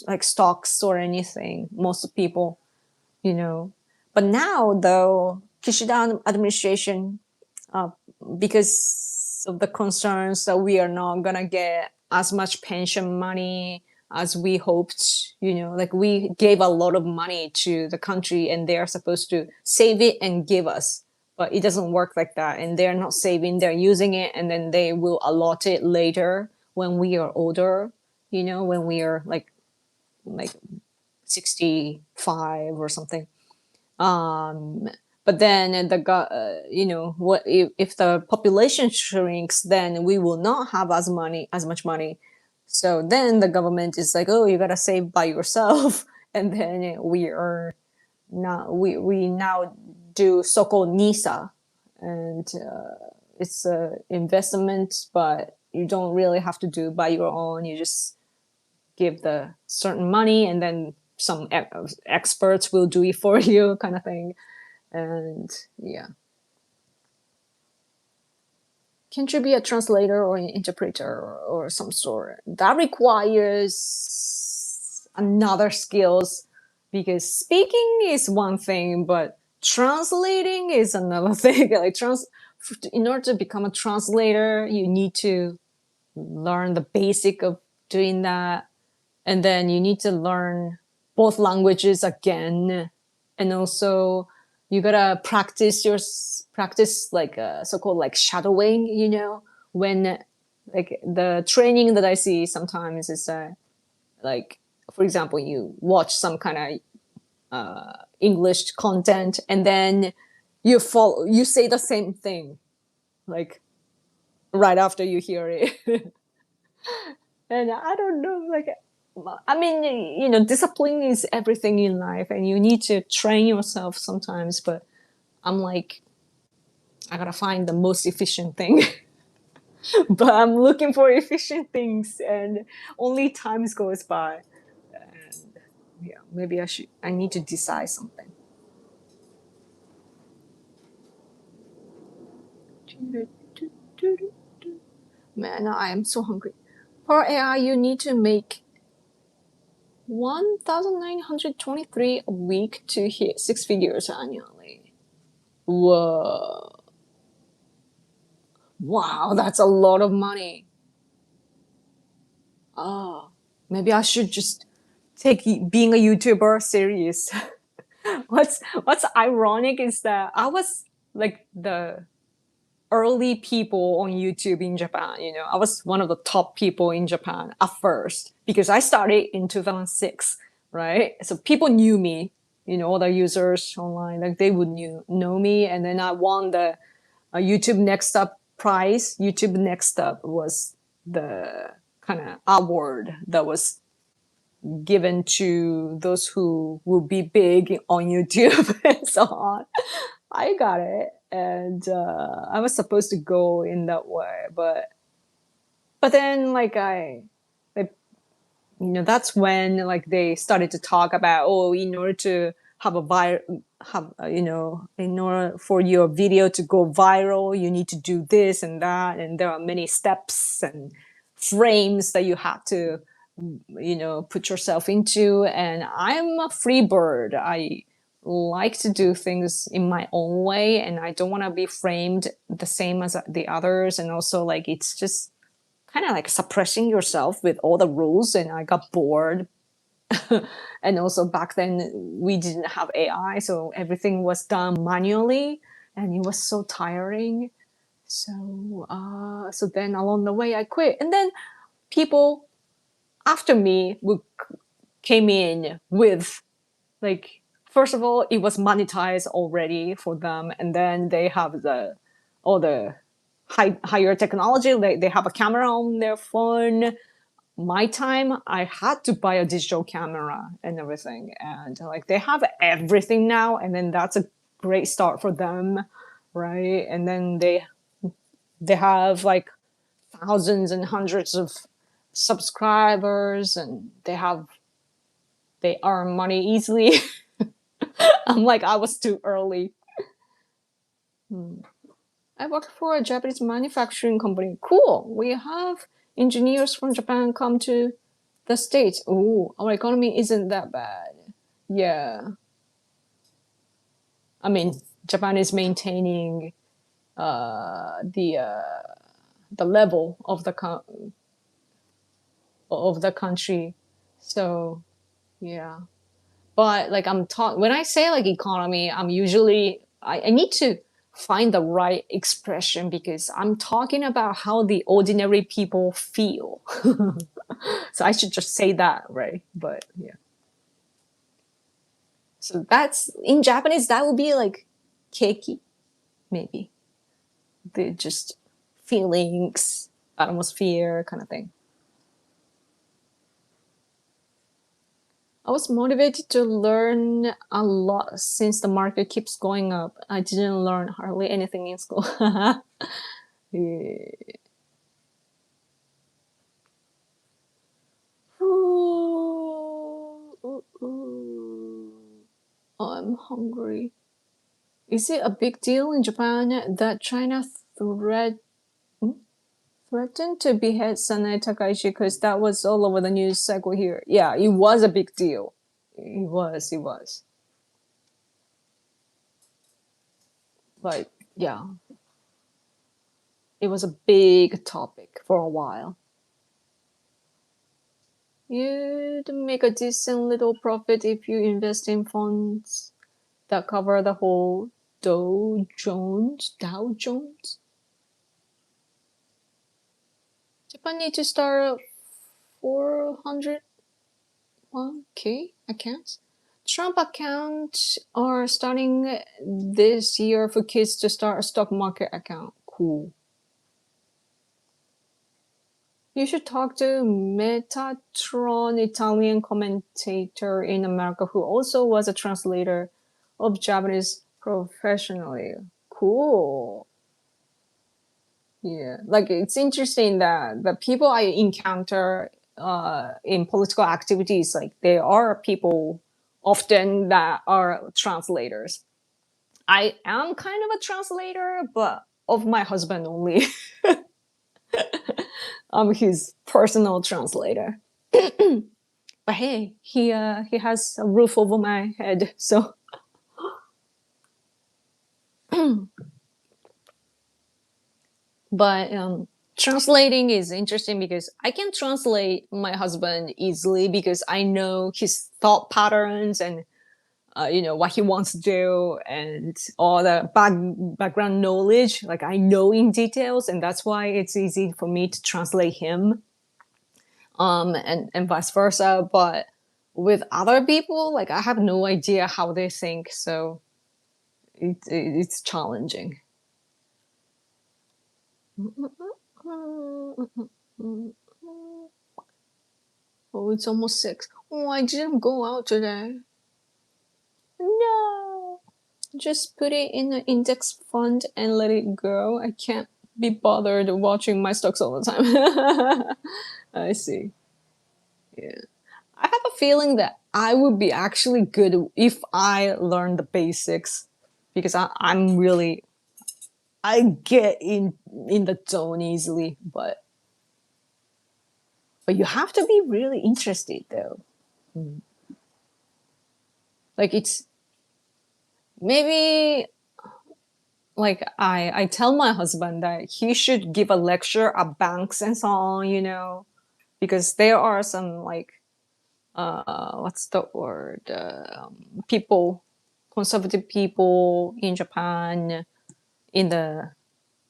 like stocks or anything. Most people, you know. But now, though, Kishida administration, uh, because of the concerns that we are not gonna get as much pension money as we hoped, like we gave a lot of money to the country and they are supposed to save it and give us. But it doesn't work like that. And they're not saving, they're using it and then they will allot it later when we are older, when we are like 65 or something. But then what if the population shrinks, then we will not have as much money. So then the government is like, oh, you gotta save by yourself, and then we now do so-called NISA, and it's a investment, but you don't really have to do by your own. You just give the certain money, and then some experts will do it for you, kind of thing. And yeah, can't you be a translator or an interpreter or some sort? That requires another skills, because speaking is one thing, but translating is another thing. In order to become a translator, you need to learn the basic of doing that, and then you need to learn both languages again, and also you gotta practice like so-called like shadowing, when like the training that I see sometimes is like, for example, you watch some kind of English content and then you say the same thing like right after you hear it. And I don't know, like, I mean, discipline is everything in life, and you need to train yourself sometimes. But I'm like, I gotta find the most efficient thing. But I'm looking for efficient things, and only times goes by. And yeah, maybe I need to decide something. Man, I am so hungry. For AI, you need to make 1,923 a week to hit six figures annually. Whoa. Wow, that's a lot of money. Oh, maybe I should just take being a YouTuber serious. What's ironic is that I was like the early people on YouTube in Japan. I was one of the top people in Japan at first because I started in 2006, right? So people knew me, all the users online, like they would know me. And then I won the YouTube Next Up prize. YouTube Next Up was the kind of award that was given to those who will be big on YouTube and so on. I got it, and I was supposed to go in that way, but then like, that's when like they started to talk about, oh, in order to have a in order for your video to go viral, you need to do this and that, and there are many steps and frames that you have to, put yourself into. And I'm a free bird. I like to do things in my own way, and I don't want to be framed the same as the others. And also, like, it's just kind of like suppressing yourself with all the rules, and I got bored. And also back then we didn't have AI, so everything was done manually, and it was so tiring. So then along the way I quit, and then people after me came in with, like, first of all, it was monetized already for them, and then they have all the higher technology. They have a camera on their phone. My time, I had to buy a digital camera and everything, and like they have everything now, and then that's a great start for them, right? And then they have like thousands and hundreds of subscribers, and they earn money easily. I'm like, I was too early. I work for a Japanese manufacturing company. Cool. We have engineers from Japan come to the States. Oh, our economy isn't that bad. Yeah. I mean, Japan is maintaining the level of the country. So yeah. But like when I say like economy, I'm usually I need to find the right expression, because I'm talking about how the ordinary people feel. So I should just say that, right? But yeah. So that's in Japanese, that would be like keiki, maybe. The just feelings, atmosphere kind of thing. I was motivated to learn a lot since the market keeps going up. I didn't learn hardly anything in school. Yeah. Ooh, ooh, ooh. I'm hungry. Is it a big deal in Japan that China threatened to behead Sanae Takaichi? Because that was all over the news cycle here. Yeah, it was a big deal. It was, it was. Like, yeah, it was a big topic for a while. You'd make a decent little profit if you invest in funds that cover the whole Dow Jones. Dow Jones. Japan need to start 401k accounts. Trump accounts are starting this year for kids to start a stock market account. Cool. You should talk to Metatron, Italian commentator in America, who also was a translator of Japanese professionally. Cool. Yeah, like it's interesting that the people I encounter in political activities, like there are people often that are translators. I am kind of a translator, but of my husband only. I'm his personal translator. But hey, he has a roof over my head, so. But translating is interesting because I can translate my husband easily because I know his thought patterns and what he wants to do and all the background knowledge. Like I know in details, and that's why it's easy for me to translate him. And vice versa. But with other people, like I have no idea how they think, so it's challenging. Oh, it's almost 6. Oh, I didn't go out today. No. Just put it in an index fund and let it grow. I can't be bothered watching my stocks all the time. I see. Yeah. I have a feeling that I would be actually good if I learned the basics, because I'm really, I get in the zone easily, but But you have to be really interested though. Like it's maybe like I tell my husband that he should give a lecture at banks and so on, because there are some like what's the word people, conservative people in Japan in the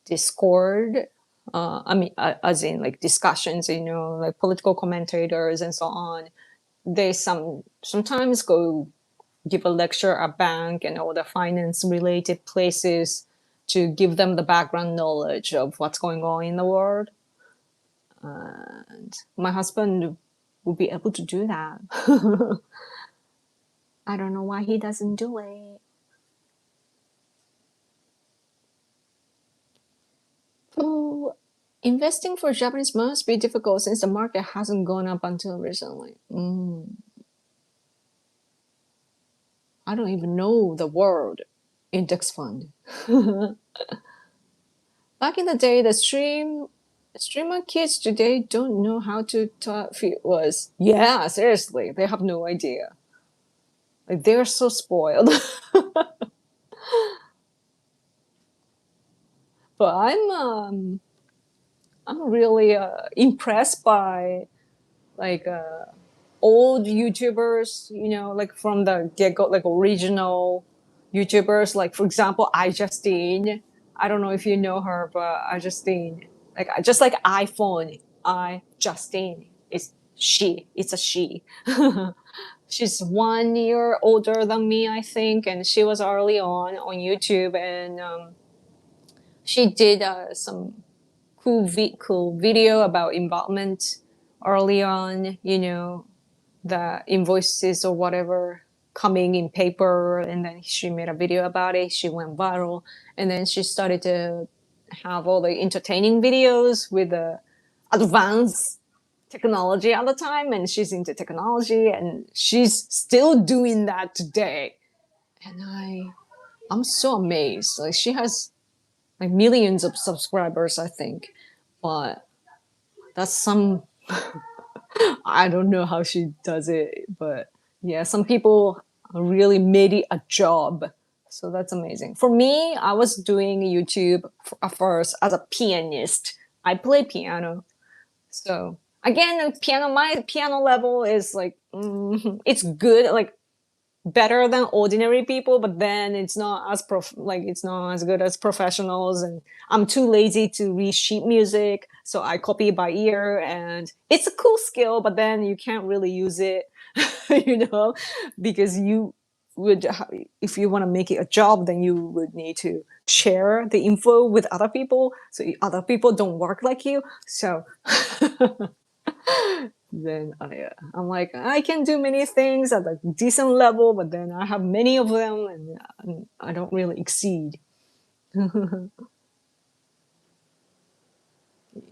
Discord. I mean, as in like discussions, like political commentators and so on. They sometimes go give a lecture at bank and all the finance related places to give them the background knowledge of what's going on in the world. And my husband will be able to do that. I don't know why he doesn't do it. Oh, investing for Japanese must be difficult since the market hasn't gone up until recently. I don't even know the word index fund. Back in the day, the streamer kids today don't know how to talk. Was yeah, seriously, they have no idea. Like they're so spoiled. But I'm really impressed by like old YouTubers, like from the get go, like original YouTubers. Like for example, iJustine. I don't know if you know her, but iJustine, like just like iPhone, iJustine. It's a she. She's 1 year older than me, I think, and she was early on YouTube, and she did some cool video about involvement early on. The invoices or whatever coming in paper, and then she made a video about it. She went viral, and then she started to have all the entertaining videos with the advanced technology at the time, and she's into technology, and she's still doing that today. And I'm so amazed. Like she has like millions of subscribers, I think, but that's some I don't know how she does it, but yeah, some people really made it a job. So that's amazing. For me, I was doing YouTube at first as a pianist. I play piano. So again, my piano level is like, it's good, like better than ordinary people, but then it's not as it's not as good as professionals, and I'm too lazy to read sheet music, so I copy by ear, and it's a cool skill, but then you can't really use it, because you would if you want to make it a job, then you would need to share the info with other people, so other people don't work like you. So then I'm like, I can do many things at a decent level, but then I have many of them, and I don't really exceed.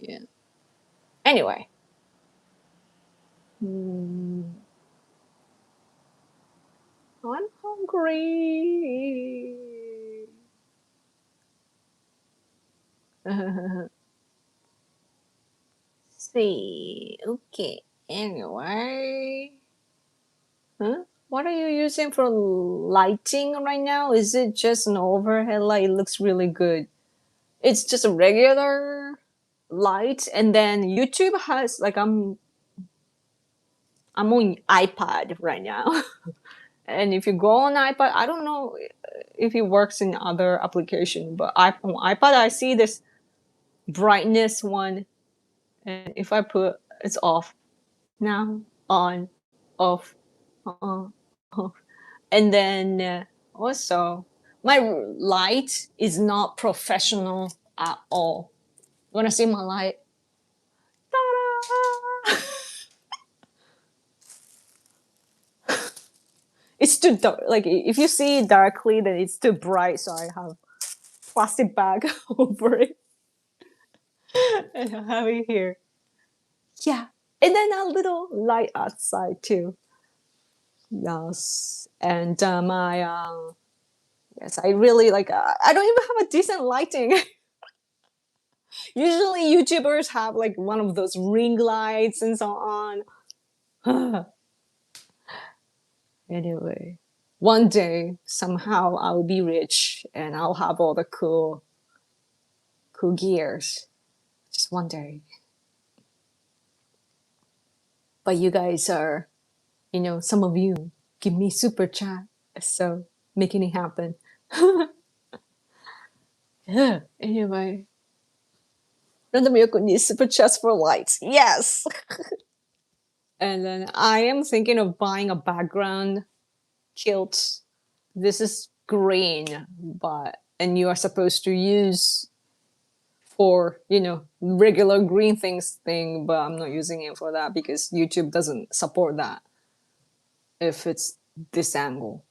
Yeah. Anyway, I'm hungry. See, okay. Anyway, huh? What are you using for lighting right now? Is it just an overhead light? It looks really good. It's just a regular light, and then YouTube has like I'm on iPad right now. And if you go on iPad, I don't know if it works in other application, but on iPad I see this brightness one, and if I put it's off now, on, off, on, off, and then also my light is not professional at all. You wanna see my light? Ta-da! It's too dark. Like if you see it darkly, then it's too bright. So I have plastic bag over it, and I have it here. Yeah, and then a little light outside too. Yes, and my yes, I really like. I don't even have a decent lighting. Usually YouTubers have like one of those ring lights and so on. Anyway, one day somehow I'll be rich and I'll have all the cool gears. Just one day. But you guys are, some of you give me super chat, so making it happen. Yeah. Anyway, Random Yoko needs super chats for lights. Yes. And then I am thinking of buying a background kilt. This is green, and you are supposed to use for regular green thing, but I'm not using it for that because YouTube doesn't support that if it's this angle.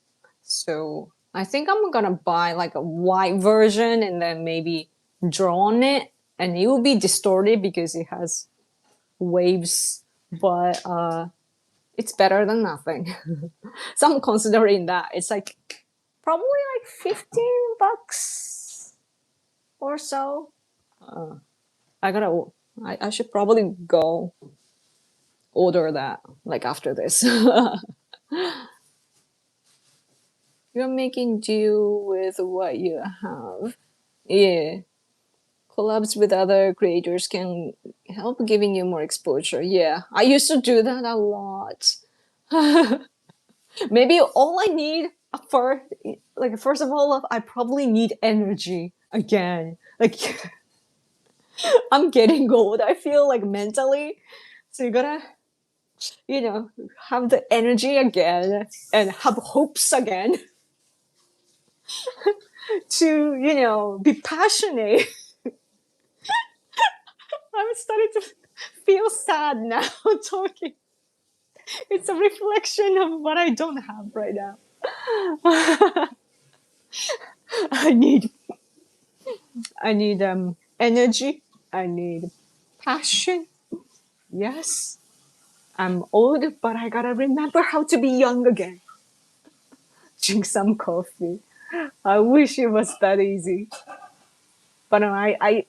So I think I'm gonna buy like a white version and then maybe draw on it, and it will be distorted because it has waves, but it's better than nothing. So I'm considering that. It's like probably like $15 or so. I should probably go order that like after this. You're making do with what you have. Yeah. Collabs with other creators can help giving you more exposure. Yeah. I used to do that a lot. Maybe all I need for like first of all, I probably need energy again. Like I'm getting old. I feel like mentally. So you gotta, have the energy again and have hopes again to, be passionate. I'm starting to feel sad now talking. It's a reflection of what I don't have right now. I need energy. I need passion. Yes, I'm old, but I gotta remember how to be young again. Drink some coffee. I wish it was that easy. But I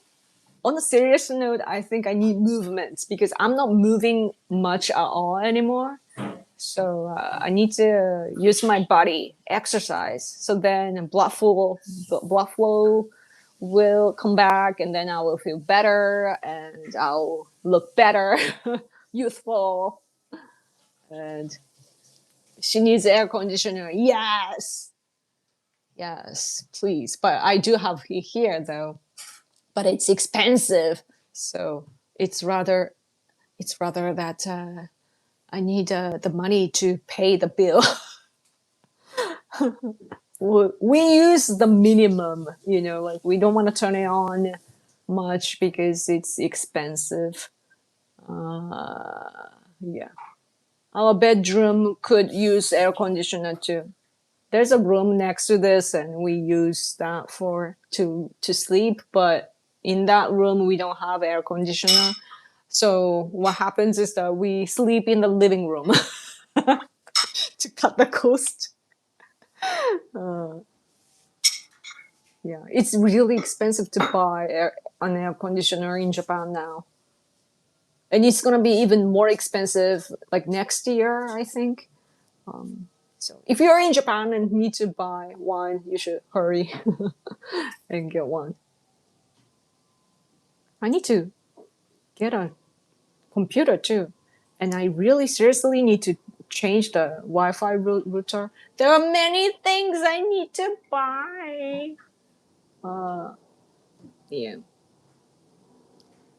on a serious note, I think I need movements because I'm not moving much at all anymore. So I need to use my body, exercise. So then blood flow will come back, and then I will feel better, and I'll look better, youthful. And she needs air conditioner. Yes, yes, please. But I do have it here though, but it's expensive. So it's rather that I need the money to pay the bill. We use the minimum, like we don't want to turn it on much because it's expensive. Yeah. Our bedroom could use air conditioner too. There's a room next to this and we use that to sleep, but in that room we don't have air conditioner. So what happens is that we sleep in the living room to cut the cost. Yeah, it's really expensive to buy an air conditioner in Japan now. And it's going to be even more expensive like next year, I think. So if you're in Japan and need to buy one, you should hurry and get one. I need to get a computer too. And I really seriously need to change the Wi-Fi router. There are many things I need to buy. Yeah.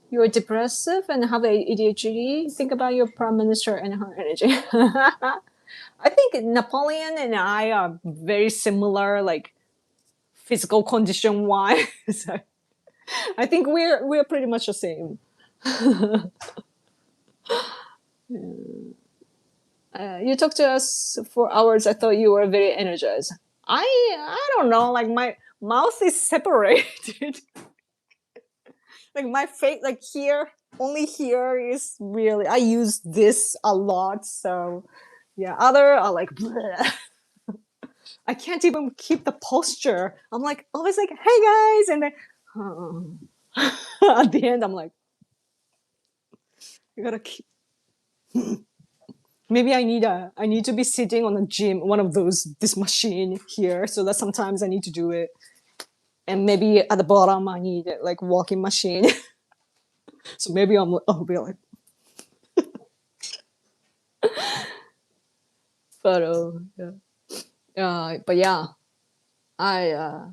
You're depressive and have ADHD. Think about your prime minister and her energy. I think Napoleon and I are very similar, like physical condition wise. I think we're pretty much the same. You talked to us for hours. I thought you were very energized. I don't know. Like my mouth is separated. Like my face, like here, only here is really. I use this a lot. So yeah, other are like. Bleh. I can't even keep the posture. I'm like always like, hey guys, and then. At the end, I'm like, you gotta keep. Maybe I need to be sitting on a gym, one of those this machine here, so that sometimes I need to do it. And maybe at the bottom I need like walking machine. So maybe I'll be like, but yeah. But yeah, I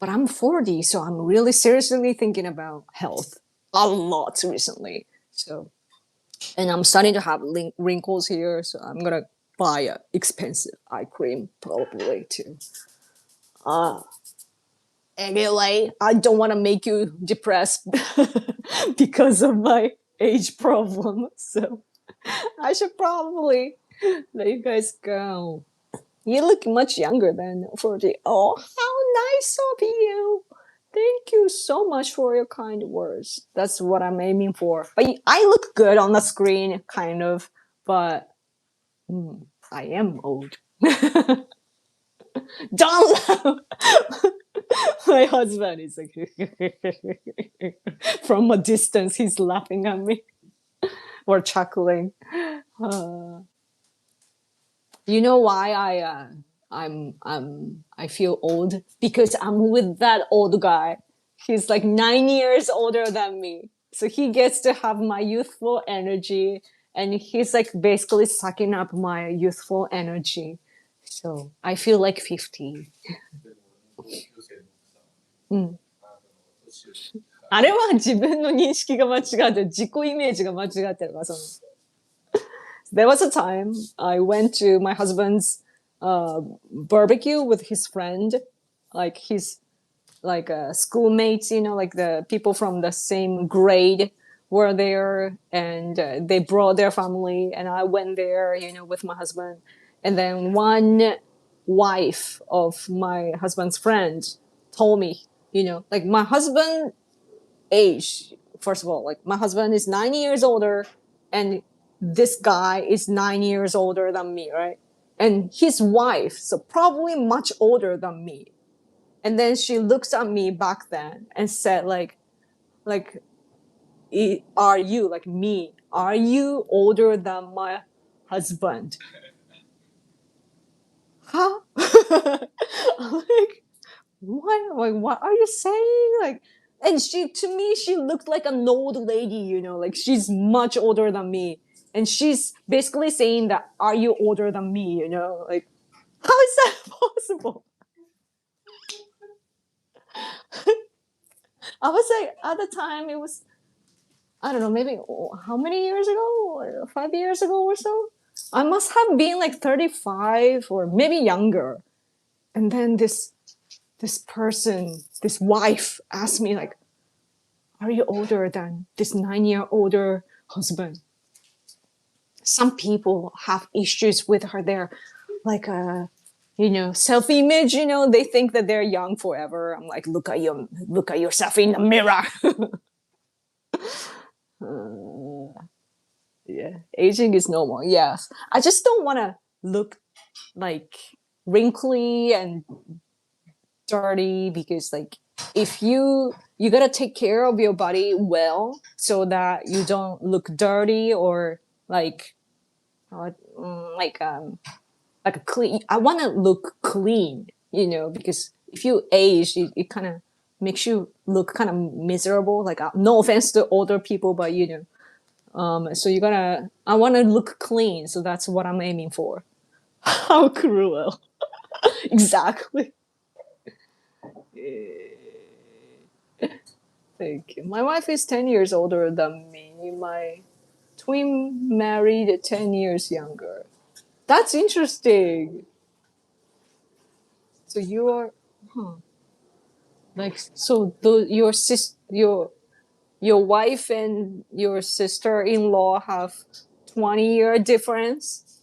but I'm 40, so I'm really seriously thinking about health a lot recently. So, and I'm starting to have wrinkles here, so I'm gonna buy a expensive eye cream probably too. Anyway, I don't want to make you depressed because of my age problem, so I should probably let you guys go. You look much younger than 40. Oh, how nice of you. Thank you so much for your kind words. That's what I'm aiming for. But I look good on the screen, kind of, but I am old. Don't laugh. My husband is like, from a distance, he's laughing at me or chuckling. You know why I feel old? Because I'm with that old guy. He's like 9 years older than me. So he gets to have my youthful energy and he's like basically sucking up my youthful energy. So I feel like 50. あれは自分の認識が間違ってる。自己イメージが間違ってるから、There was a time I went to my husband's barbecue with his friend, like his schoolmates, like the people from the same grade were there, and they brought their family, and I went there, with my husband, and then one wife of my husband's friend told me, like my husband age. First of all, like my husband is 9 years older, and this guy is 9 years older than me, right? And his wife, so probably much older than me. And then she looks at me back then and said, like, are you like me? Are you older than my husband? Huh? I'm like, what? Like, what are you saying? Like, and to me, she looked like an old lady, like she's much older than me. And she's basically saying that, are you older than me? Like, how is that possible? I was like, at the time, it was, I don't know, maybe how many years ago? 5 years ago or so? I must have been like 35 or maybe younger. And then this person, this wife asked me like, are you older than this 9 year older husband? Some people have issues with her. They're like self-image, they think that they're young forever. I'm like, look at yourself in the mirror. Yeah, aging is normal. Yes. I just don't want to look like wrinkly and dirty, because like if you gotta take care of your body well so that you don't look dirty or like like a clean. I want to look clean, because if you age, it kind of makes you look kind of miserable. Like no offense to older people, but so I want to look clean, so that's what I'm aiming for. How cruel. Exactly. Thank you. My wife is 10 years older than me. My twin married 10 years younger. That's interesting. So you are, like, so your wife and your sister-in-law have 20-year difference,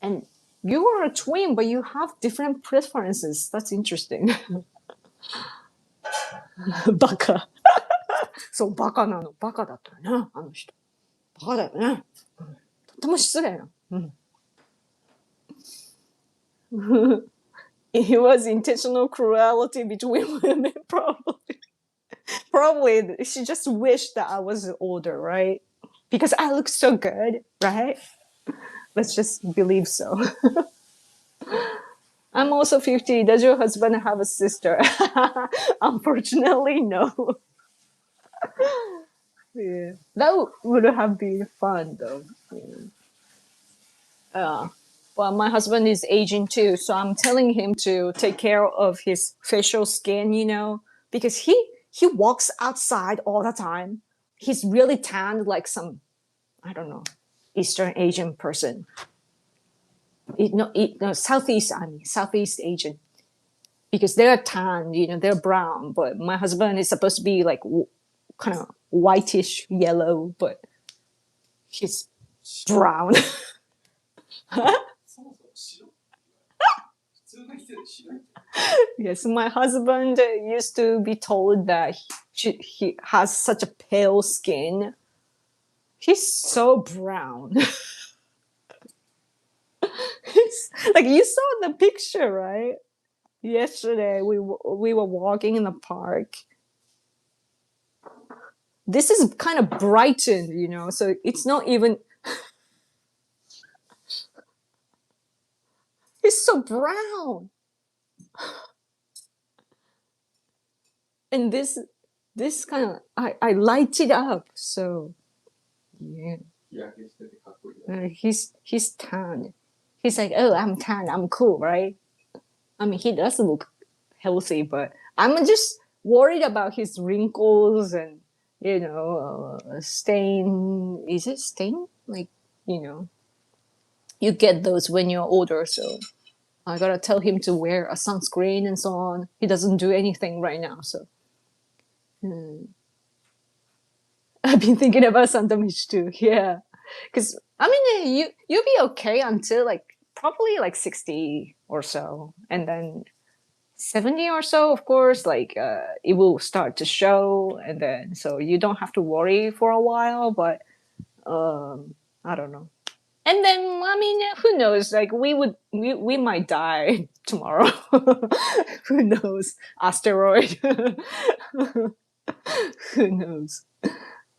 and you are a twin, but you have different preferences. That's interesting. バカ。そう、バカなの。バカだったよね、あの人。バカだよね。とても失礼な。It was intentional cruelty between women, probably. Probably she just wished that I was older, right? Because I look so good, right? Let's just believe so. I'm also 50. Does your husband have a sister? Unfortunately, no. Yeah. That would have been fun though. Yeah. Well, my husband is aging too, so I'm telling him to take care of his facial skin, because he walks outside all the time. He's really tanned like some, I don't know, Eastern Asian person. No, Southeast, I mean Southeast Asian, because they're tan, they're brown, but my husband is supposed to be like kind of whitish yellow, but he's brown. Yes, my husband used to be told that he has such a pale skin. He's so brown. Like you saw the picture, right? Yesterday we were walking in the park. This is kind of brightened, so it's not even. He's so brown, and this kind of I light it up. So yeah, he's tan. He's like, oh, I'm tan, I'm cool, right? I mean, he does look healthy, but I'm just worried about his wrinkles and stain. Is it stain? Like you know, you get those when you're older, so I gotta tell him to wear a sunscreen and so on. He doesn't do anything right now, so I've been thinking about Sandwich too. Yeah, because I mean, you'll be okay until like probably like 60 or so, and then 70 or so, of course, like it will start to show, and then so you don't have to worry for a while. But I don't know. And then I mean, who knows? Like we might die tomorrow. Who knows? Asteroid. Who knows?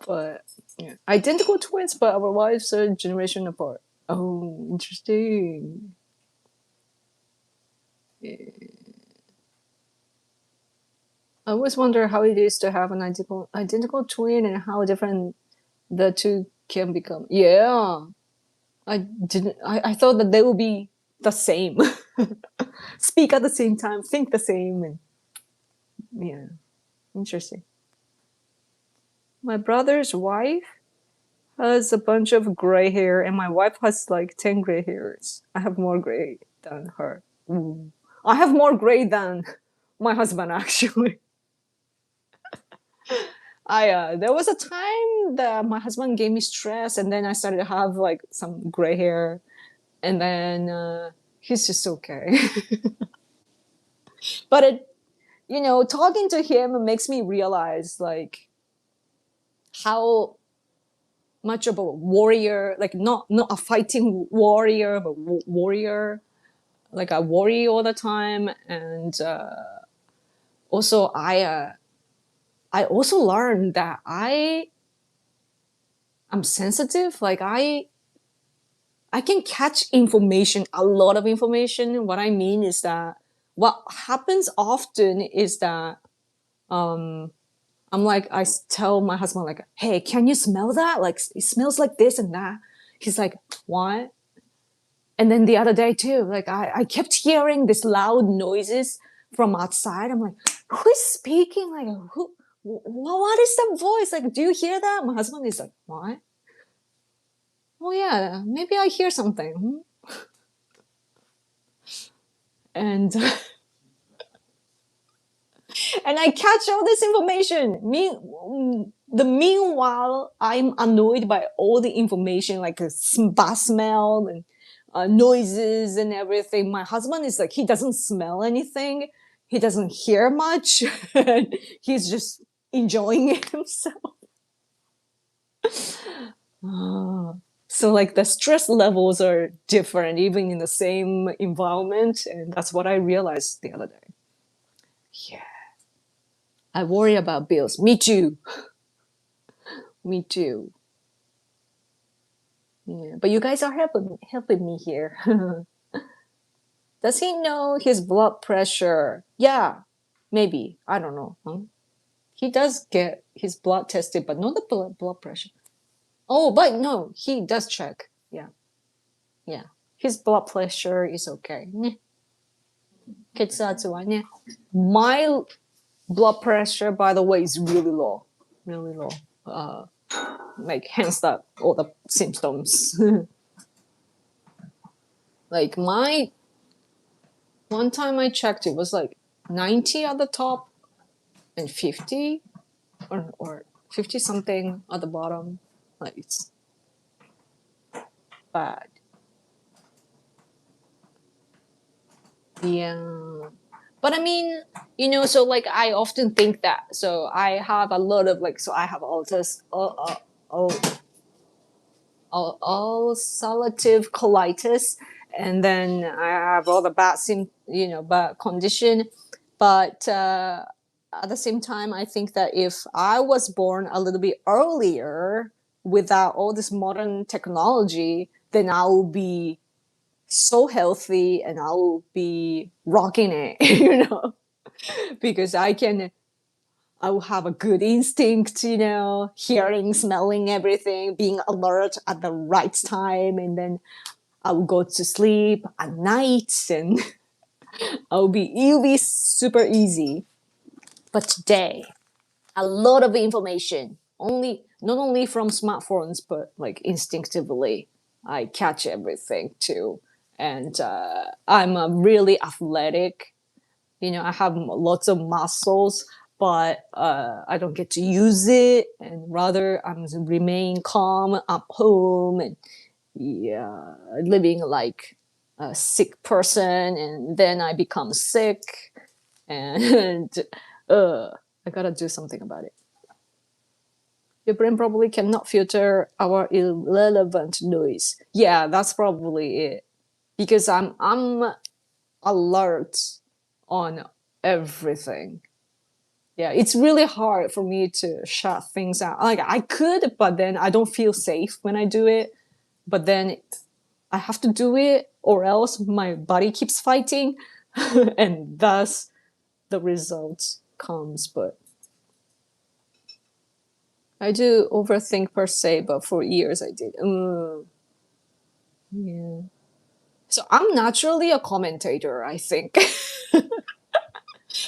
But yeah. Identical twins, but our wives are a generation apart. Oh, interesting. I always wonder how it is to have an identical twin and how different the two can become. Yeah, I didn't. I thought that they would be the same, speak at the same time, think the same, and yeah, interesting. My brother's wife has a bunch of gray hair, and my wife has like 10 gray hairs. I have more gray than her. Ooh. I have more gray than my husband, actually. I there was a time that my husband gave me stress, and then I started to have like some gray hair, and then he's just okay. But talking to him makes me realize like how much of a warrior, like not a fighting warrior, but warrior, like I worry all the time, and also I also learned that I'm sensitive. Like I can catch information, a lot of information. What I mean is that what happens often is that I'm like, I tell my husband like, hey, can you smell that? Like it smells like this and that. He's like, what? And then the other day too, like I kept hearing this loud noises from outside. I'm like, who's speaking? Like what is that voice? Like, do you hear that? My husband is like, what? Oh yeah, maybe I hear something. And and I catch all this information. Meanwhile, I'm annoyed by all the information, like a bad smell and noises and everything. My husband is like, he doesn't smell anything. He doesn't hear much. He's just enjoying himself. So like the stress levels are different even in the same environment, and that's what I realized the other day. Yeah. I worry about bills. Me too. Me too. Yeah, but you guys are helping me here. Does he know his blood pressure? Yeah, maybe. I don't know. Huh? He does get his blood tested, but not the blood pressure. Oh, but no, he does check. Yeah, yeah. His blood pressure is okay. 네.血圧はね. My blood pressure, by the way, is really low. Really low. Like, hence that all the symptoms. Like, one time I checked, it was like 90 at the top and 50 or 50 something at the bottom. Like, it's bad. Yeah. But I mean, so like I often think that. So I have a lot of like, so I have ulcerative colitis, and then I have all the bad condition. But at the same time, I think that if I was born a little bit earlier without all this modern technology, then I will be so healthy and I will be rocking it, because I will have a good instinct, hearing, smelling everything, being alert at the right time, and then I will go to sleep at night, and it'll be super easy. But today, a lot of information, not only from smartphones, but like instinctively, I catch everything too. And I'm really athletic. I have lots of muscles, but I don't get to use it, and rather I'm remain calm at home and yeah, living like a sick person, and then I become sick, and I gotta do something about it. Your brain probably cannot filter our irrelevant noise. Yeah, that's probably it. Because I'm alert on everything. Yeah, it's really hard for me to shut things out. Like I could, but then I don't feel safe when I do it. But then I have to do it, or else my body keeps fighting, and thus the result comes. But I do overthink per se, but for years I did. Yeah. So I'm naturally a commentator, I think.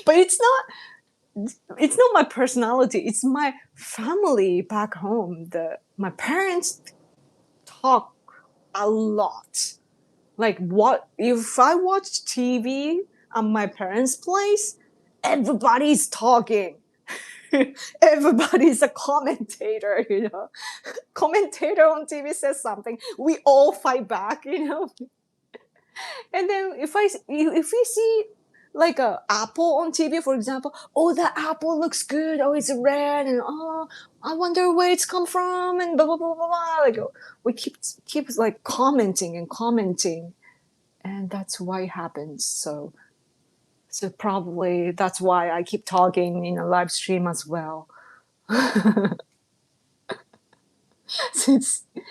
But it's not my personality. It's my family back home. My parents talk a lot. Like, what if I watch TV at my parents' place? Everybody's talking. Everybody's a commentator. Commentator on TV says something, we all fight back. And then if we see like a apple on TV, for example, oh, the apple looks good, oh, it's red, and oh, I wonder where it's come from, and blah blah blah blah blah. Like, we keep like commenting and commenting, and that's why it happens. So probably that's why I keep talking in a live stream as well. So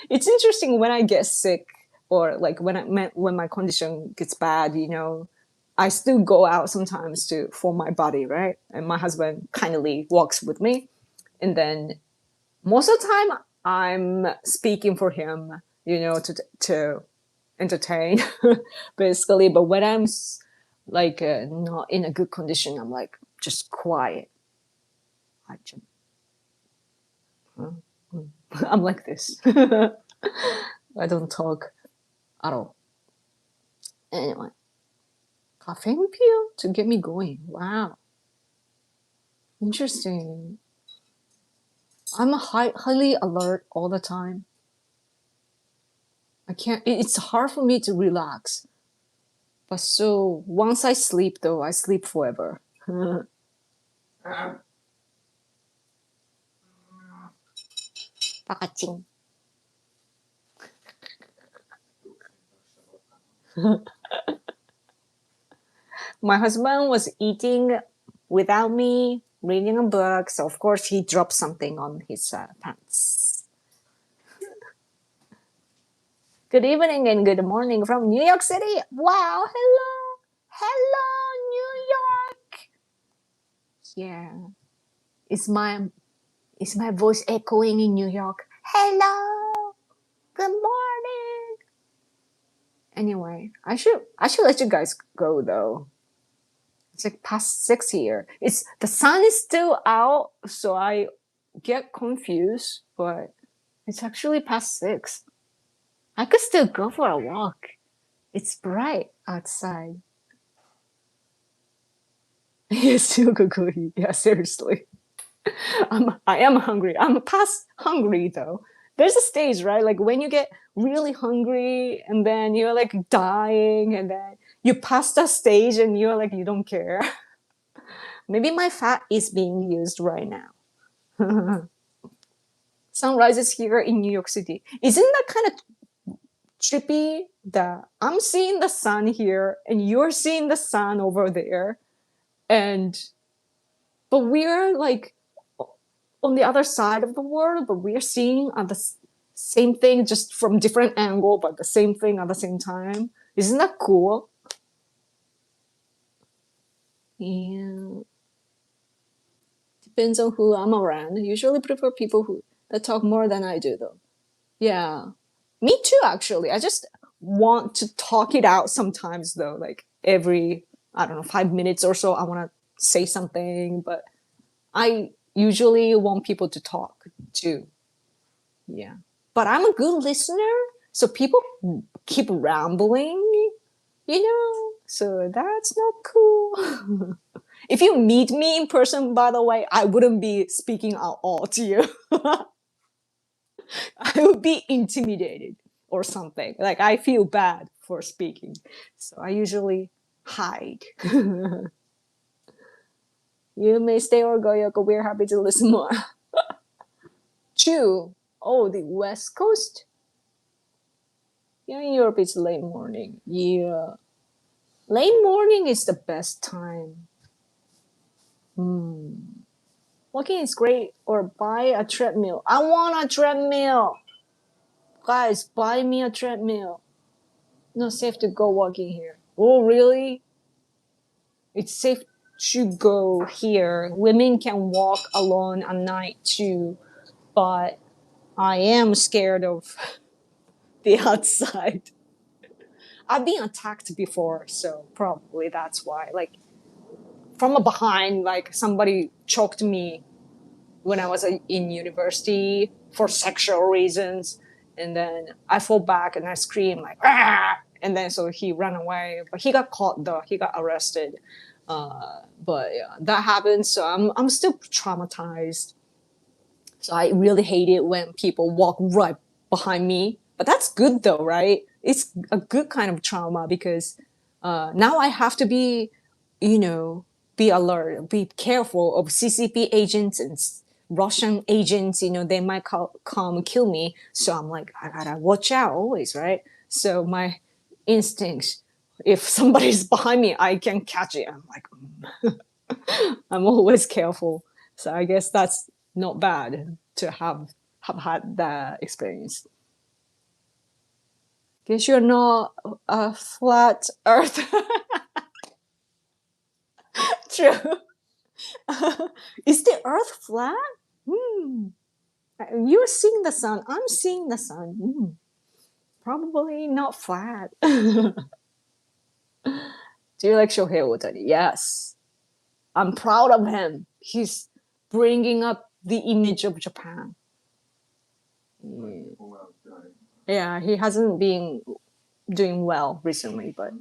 it's interesting when I get sick, or like when my condition gets bad. I still go out sometimes to for my body, right? And my husband kindly walks with me, and then most of the time I'm speaking for him, to entertain, basically. But when I'm like not in a good condition, I'm like just quiet. I just, I'm like this. I don't talk at all. Anyway, caffeine pill to get me going. Wow, interesting. I'm highly alert all the time. I can't. It's hard for me to relax. But so once I sleep, though, I sleep forever. Pakaching. My husband was eating without me reading a book. So of course he dropped something on his pants. Good evening and good morning from New York City. Wow, hello, hello, New York. Yeah, is my voice echoing in New York? Hello, good morning. Anyway, I should let you guys go though. It's like past 6 here. It's the sun is still out, so I get confused, but it's actually past 6. I could still go for a walk. It's bright outside. Yes, still could go eat. Yeah, seriously. I am hungry. I'm past hungry though. There's a stage, right? Like when you get really hungry and then you're like dying and then you pass that stage and you're like, you don't care. Maybe my fat is being used right now. Sunrise is here in New York City. Isn't that kind of trippy that I'm seeing the sun here and you're seeing the sun over there? And but we're like on the other side of the world, but we're seeing the same thing just from different angle, but the same thing at the same time. Isn't that cool? Yeah. Depends on who I'm around. I usually prefer people who that talk more than I do though. Yeah. Me too actually. I just want to talk it out sometimes though. Like every I don't know, 5 minutes or so I wanna say something, but I usually want people to talk too. Yeah. But I'm a good listener, so people keep rambling, so that's not cool. If you meet me in person, by the way, I wouldn't be speaking out all to you. I would be intimidated or something. Like I feel bad for speaking. So I usually hide. You may stay or go, Yoko. We're happy to listen more. True. Oh, the West Coast? Yeah, in Europe it's late morning. Yeah. Late morning is the best time. Walking is great or buy a treadmill. I want a treadmill. Guys, buy me a treadmill. Not safe to go walking here. Oh, really? It's safe to go here. Women can walk alone at night too, but I am scared of the outside. I've been attacked before, so probably that's why. Like from behind, like somebody choked me when I was in university for sexual reasons, and then I fall back and I scream like, ah! And then so he ran away, but he got caught though. He got arrested. But yeah, that happened. So I'm still traumatized. So I really hate it when people walk right behind me. But that's good though, right? It's a good kind of trauma because now I have to be, you know, be alert, be careful of CCP agents and Russian agents. You know, they might come kill me. So I'm like, I gotta watch out always, right? So my instincts, if somebody's behind me, I can catch it. I'm like, I'm always careful. So I guess that's not bad to have had that experience. Guess you're not a flat earth. True. Is the earth flat? Hmm. You're seeing the sun. I'm seeing the sun. Probably not flat. Do you like Shohei Ohtani? Yes. I'm proud of him. He's bringing up the image of Japan. Yeah, he hasn't been doing well recently, but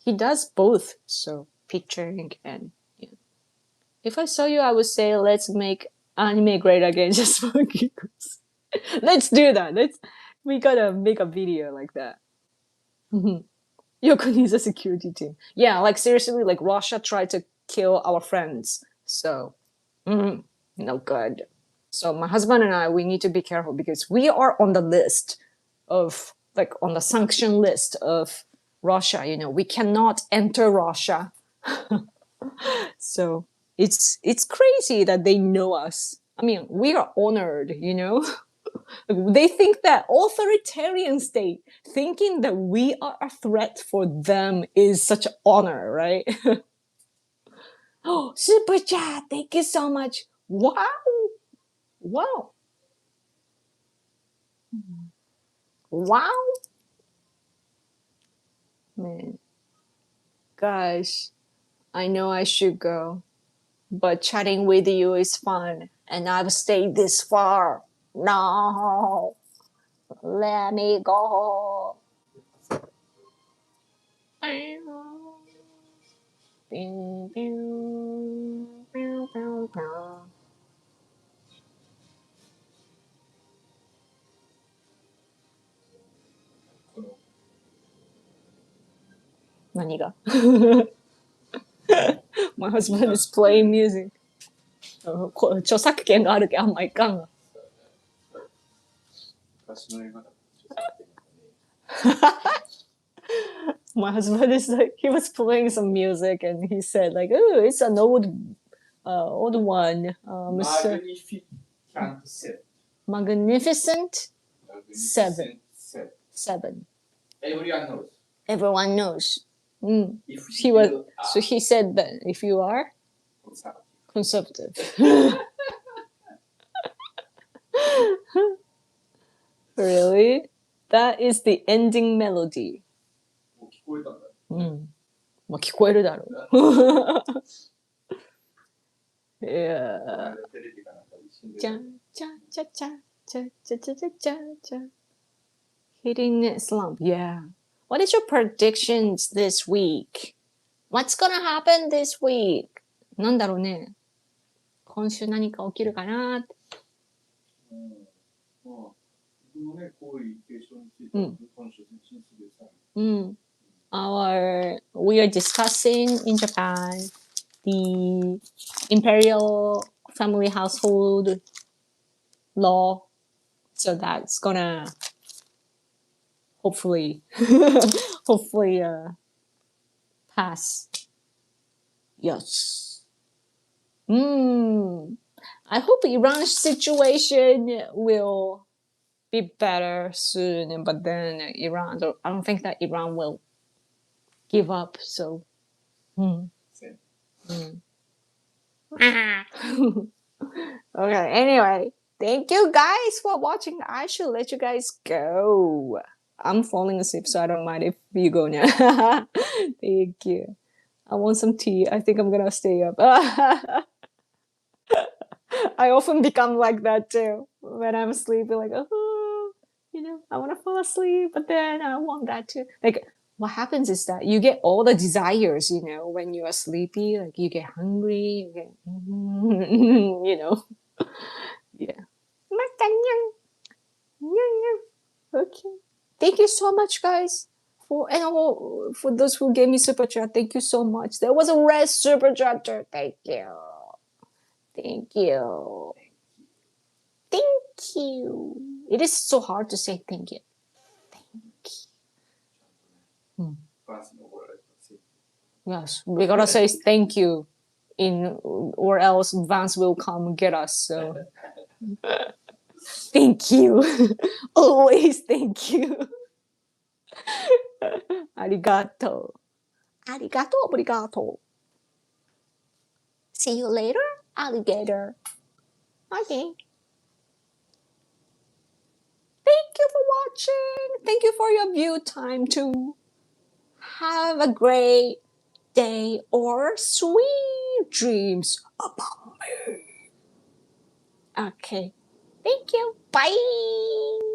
he does both. So pitching and yeah. If I saw you, I would say let's make anime great again, just for giggles. Let's do that. We gotta make a video like that. Yoko needs a security team. Yeah, like seriously, like Russia tried to kill our friends. So, no good. So my husband and I, we need to be careful because we are on the list of like on the sanction list of Russia. You know, we cannot enter Russia. So it's crazy that they know us. I mean, we are honored, you know. They think that authoritarian state thinking that we are a threat for them is such an honor, right? Oh, super chat! Thank you so much. Wow, wow, wow, man, gosh. I know I should go, but chatting with you is fun, and I've stayed this far. No, let me go. My husband is playing music. 著作権があるけあんまいかんが。My husband is like, he was playing some music and he said like, oh, it's an old one. Magnificent Seven. Seven. Everyone knows. He was so he said that if you are conservative. Really? That is the ending melody. まあ聞こえるだろう。Yeah. ちゃんちゃんちゃちゃちゃちゃちゃちゃちゃちゃ Hitting slump. Yeah. What is your predictions this week? What's gonna happen this week? なんだろうね。今週何か起きるかなって。We are discussing in Japan the imperial family household law. So that's gonna hopefully pass. Yes. I hope Iran's situation will be better soon, but then I don't think that Iran will give up. So, Okay. Anyway, thank you guys for watching. I should let you guys go. I'm falling asleep, so I don't mind if you go now. Thank you. I want some tea. I think I'm gonna stay up. I often become like that too when I'm sleeping. Like, oh, I want to fall asleep, but then I want that too. Like, what happens is that you get all the desires, when you are sleepy. Like, you get hungry, you get, yeah. Okay. Thank you so much, guys. For those who gave me super chat, thank you so much. There was a red super chatter. Thank you. Thank you. Thank you. It is so hard to say thank you. Thank you. Yes, we gotta say thank you, or else Vance will come get us. So, thank you. Always thank you. Arigato. Arigato, obrigado. See you later, alligator. Okay. Thank you for watching. Thank you for your view time too. Have a great day or sweet dreams about me. Okay. Thank you. Bye.